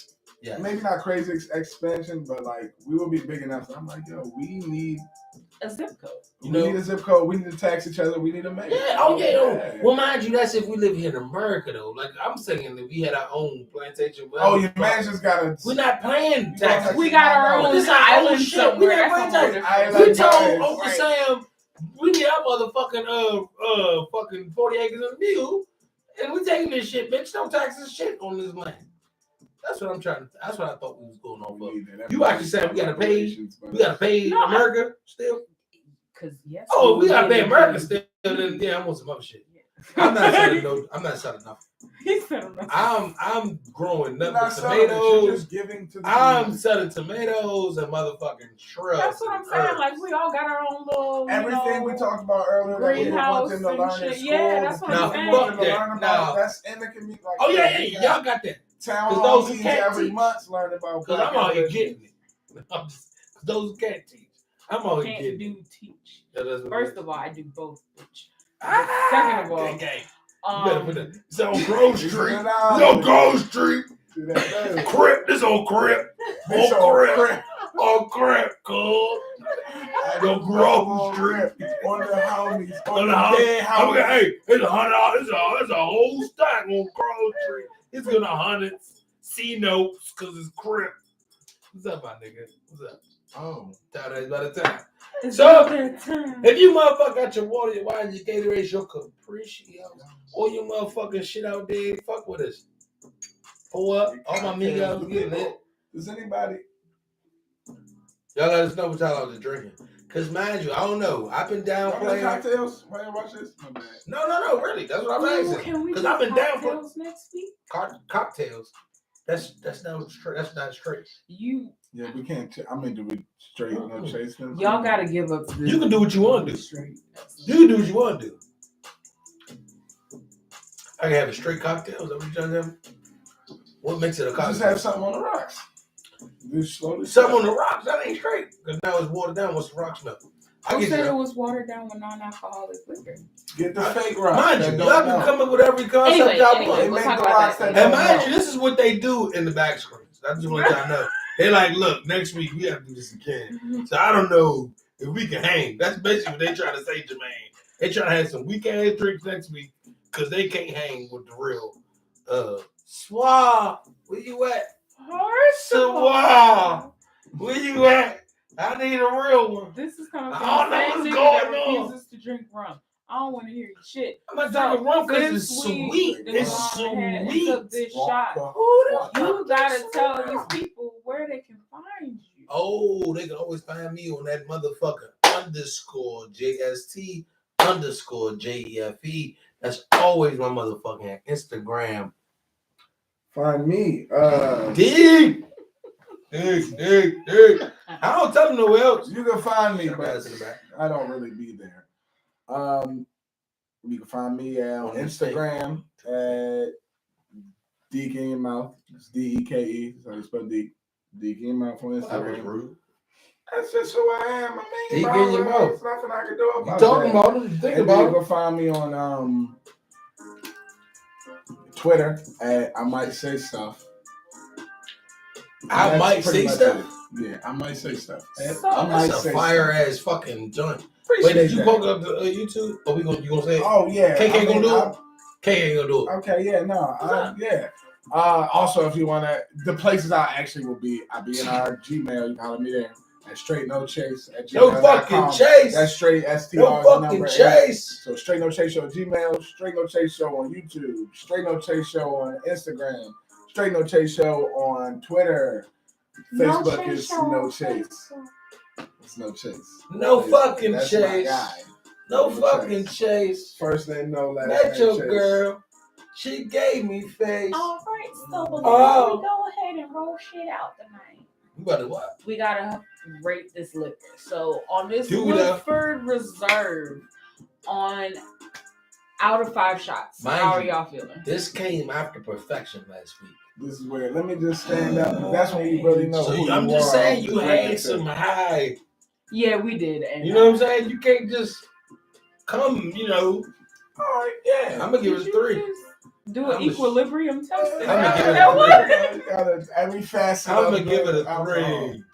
maybe not crazy expansion, but like we would be big enough. So I'm like, yo, we need a zip code. We need a zip code. We need to tax each other. We need to make. Yeah. Oh yeah. Well, mind you, that's if we live here in America though. Like I'm saying that we had our own plantation. Your man just gotta. We're not paying taxes. We got our own island shit. We not paying taxes. We told Uncle Sam. We need our motherfucking fucking 40 acres of mule, and we taking this shit, bitch. Don't tax this shit on this land. That's what I'm trying to. That's what I thought we was going on for. You actually said we gotta pay America still. Cause yes. Oh, we gotta pay America still. Then I'm on some other shit. I'm not selling no. I'm not selling nothing. I'm growing nothing but tomatoes. I'm selling tomatoes and motherfucking shrubs. That's what I'm saying. Like we all got our own little everything we talked about earlier. Greenhouse that we want them to learn in school. Yeah, that's what I'm saying. Fuck that. That's in the community. Like, oh yeah, y'all got that. Town hall meetings every month learn about. Because I'm out here getting it. Those who can't teach. I'm out here getting do teach. Yeah, First of all, I do both. Second of all, it's on Grove Street. It's on Grove Street. Crip. This on Crip. On Crip, cool. Go Grove Street. On the homies. Hey, it's a whole stack on Grove Street. It's gonna hundreds. C notes because it's Crip. What's up, my nigga? What's up? Oh, that's by the time. So, if you motherfucker got your water, your wine, your Gatorade, your Capriccio, all your motherfucking shit out there, fuck with us. Pull up. All my amigos get lit. Does anybody? Y'all let us know what y'all out there drinking. Because, mind you, I don't know. I've been down playing. Cocktails? Why you watch this? My bad. No, really. That's what I'm asking. Because I've been down for next week. Cocktails. That's not straight. Yeah, we can't. I'm into with straight no chase. Y'all gotta give up. You can do what you want to do. Straight. You can do what you want to do. I can have a straight cocktail. Is that what you're trying to have? What makes it a cocktail? Just have something on the rocks. Something on the rocks. That ain't straight. Because now it's watered down once the rocks melt. Who said it was watered down with non-alcoholic liquor? Get the fake rocks. Mind you, y'all can come up with every concept y'all want. We'll talk about that. And mind you, this is what they do in the back screens. I just want to let y'all know. They like, look, next week we have to do this again. So I don't know if we can hang. That's basically what they trying to say, Jermaine. They trying to have some weak ass drinks next week because they can't hang with the real Swab. Where you at? Swab. Where you at? I need a real one. This is coming from the same nigga that refuses to drink rum. I don't want to hear your shit. I'm not drinking rum because it's sweet. It's sweet. It's a big shot. You gotta tell these people where they can find you. Oh, they can always find me on that motherfucker _JST_JEFE. That's always my motherfucking Instagram. Find me. Dig. I don't tell them nowhere else. You can find me, but I don't really be there. You can find me on Instagram at Deke in your mouth. It's DEKE. So you spell Deke. Deke in your mouth on Instagram. That was rude. That's just who I am. I mean, Deke in your mouth. There's nothing I can do about it. You talking about it? You think about it? You can find me on Twitter at I Might Say Stuff. I might say stuff. Yeah, I might say stuff. That's a fire ass fucking joint. Wait, did you poke up the YouTube? Or you gonna say it? Oh yeah. KK gonna do it? KK ain't gonna do it. Okay, yeah, no, yeah. Also, if you wanna, the places I actually will be, I'll be in our Gmail. You can holler me there at straight no chase at gmail.com. No fucking chase. That's straight STR. No fucking chase. So straight no chase show at Gmail. Straight no chase show on YouTube. Straight no chase show on Instagram. Straight no chase show on Twitter. Facebook is no chase. It's no chase. No fucking chase. No fucking chase. First name, no last name. That's your girl. She gave me face. All right, so before we go ahead and roll shit out tonight. You gotta what? We gotta rate this liquor. So on this Woodford Reserve, on out of 5 shots, how are y'all feeling? This came after perfection last week. This is where, let me just stand up. That's when you really know. So I'm just saying you had some high. Yeah, we did. And you know what I'm saying? You can't just come, All right, yeah. I'm gonna give it a 3. Do an equilibrium test. I'm gonna give it a 3. Every facet. I'm gonna give it a 3.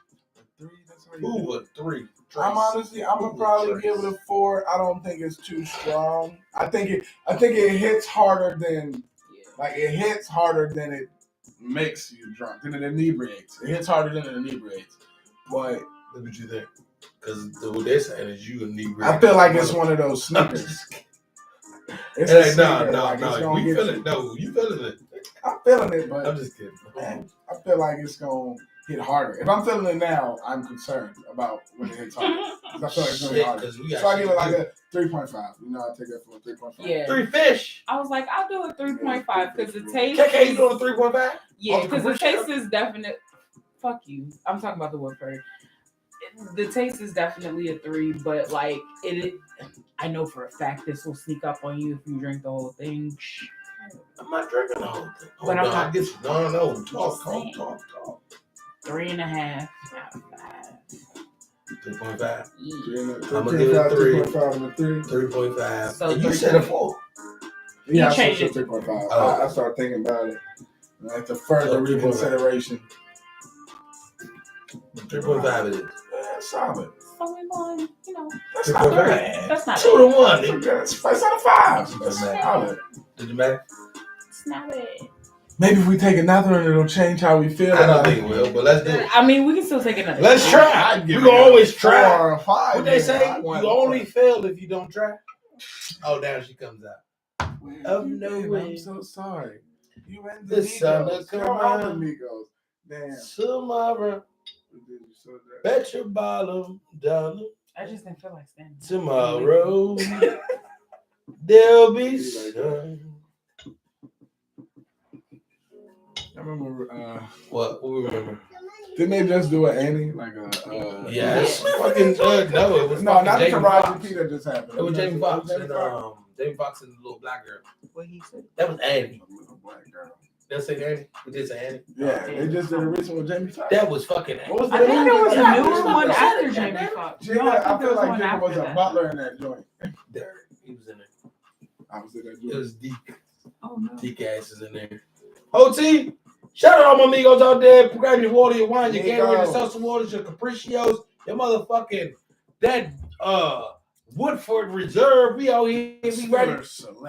Ooh, a 3. I'm gonna probably give it a 4. I don't think it's too strong. I think it hits harder than it makes you drunk, than it inebriates. It hits harder than it inebriates. But look what you think, because what they're saying is you inebriate. I feel like it's one of those sneakers. It's no. We feel it. No, you feeling it. I'm feeling it, but I'm just kidding. Man, I feel like it's gonna hit harder. If I'm feeling it now, I'm concerned about when it hits harder. Because I feel like it's really harder. So I give it like a 3.5. You know, I take that from a 3.5. Yeah. 3 fish. I was like, I'll do a 3.5 because the taste. KK, you doing a 3.5? Yeah, because the taste is definite. Fuck you. I'm talking about the Woodford. The taste is definitely a 3, but like it. I know for a fact this will sneak up on you if you drink the whole thing. I'm not drinking the whole thing. But I'm not. No. Talk. 3.5 out of 5. 3.5. I'm gonna give it a 3. 3.5. So and you said a 4. Yeah, I changed changed it. 3.5. Oh. I started thinking about it. Like the further reconsideration. 3.5 it is. Yeah, solid. So we're going, That's not bad. That's not 2 to 1. That's 5 out of 5. That's solid. Did you matter? It's not bad. Maybe if we take another one, it'll change how we feel. I don't think it will, but let's do it. I mean, we can still take another. Let's try. We can always try. 4 or 5. What they say? You only fail if you don't try. Oh, down she comes out. Oh no way. I'm so sorry. You and the summer come around. Amigos. Damn. Tomorrow. Bet your bottom dollar. I just didn't feel like standing. Tomorrow. There'll be sun. I remember. What we remember? Didn't they just do an Annie? Like a. Yes. Fucking no, it was not Jamie the Taraji P that just happened. It was Jamie Foxx and Jamie Foxx and the little black girl. What he said? That was Annie. Black girl. Did I say Annie? We did say Annie. Yeah, they just did a recent with Jamie Foxx. That was fucking Annie. What was I think there was a newer one after Jamie Foxx. No, I feel like Jamie was a butler in that joint. There, he was in there. I was in that It joint. was Deke. Oh no. Deke ass is in there. OT, shout out all my amigos out there. Grab your water, your wine, your Gatorade, your salsa waters, your Capriccios, your motherfucking that Woodford Reserve. We out here. We ready.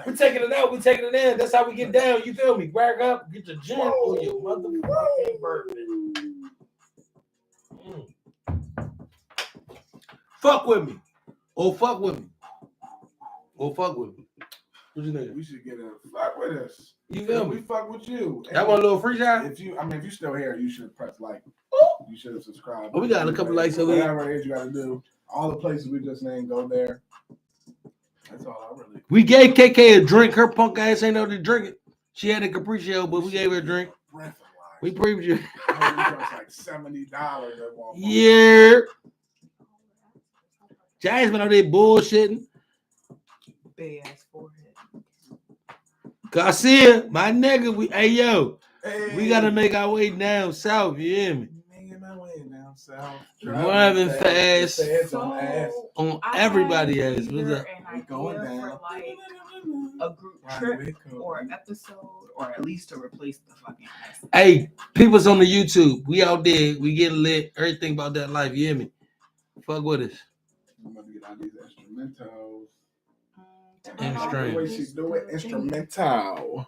We're taking it out. We're taking it in. That's how we get down. You feel me? Rack up. Get your gin or your motherfucking bourbon. Fuck with me. Oh, fuck with me. Oh, fuck with me. What you think? We should get a fuck with us. You feel me? We fuck with you. That one a little free shot? If you're still here, you should press like. You should have subscribed. Oh, we got a couple likes over here. Whatever it is you got to do. All the places we just named, go there. That's all I really. We gave KK a drink. Her punk ass ain't know to drink it. She had a Capriccio, but we gave her a drink. We previewed. Like $70 at Walmart. Yeah. Giants been out there bullshitting. Big ass forehead. Garcia, my nigga, we gotta make our way down south, you hear me? Making my way down south. Driving fast So, on everybody ass. We What's up? going down. For like a group trip or an episode, or at least to replace the fucking ass. Hey, people's on the YouTube. We out there. We getting lit. Everything about that life, you hear me? Fuck with us. I'm about to get out these instrumentals. Instrumental. The way she do it, instrumental.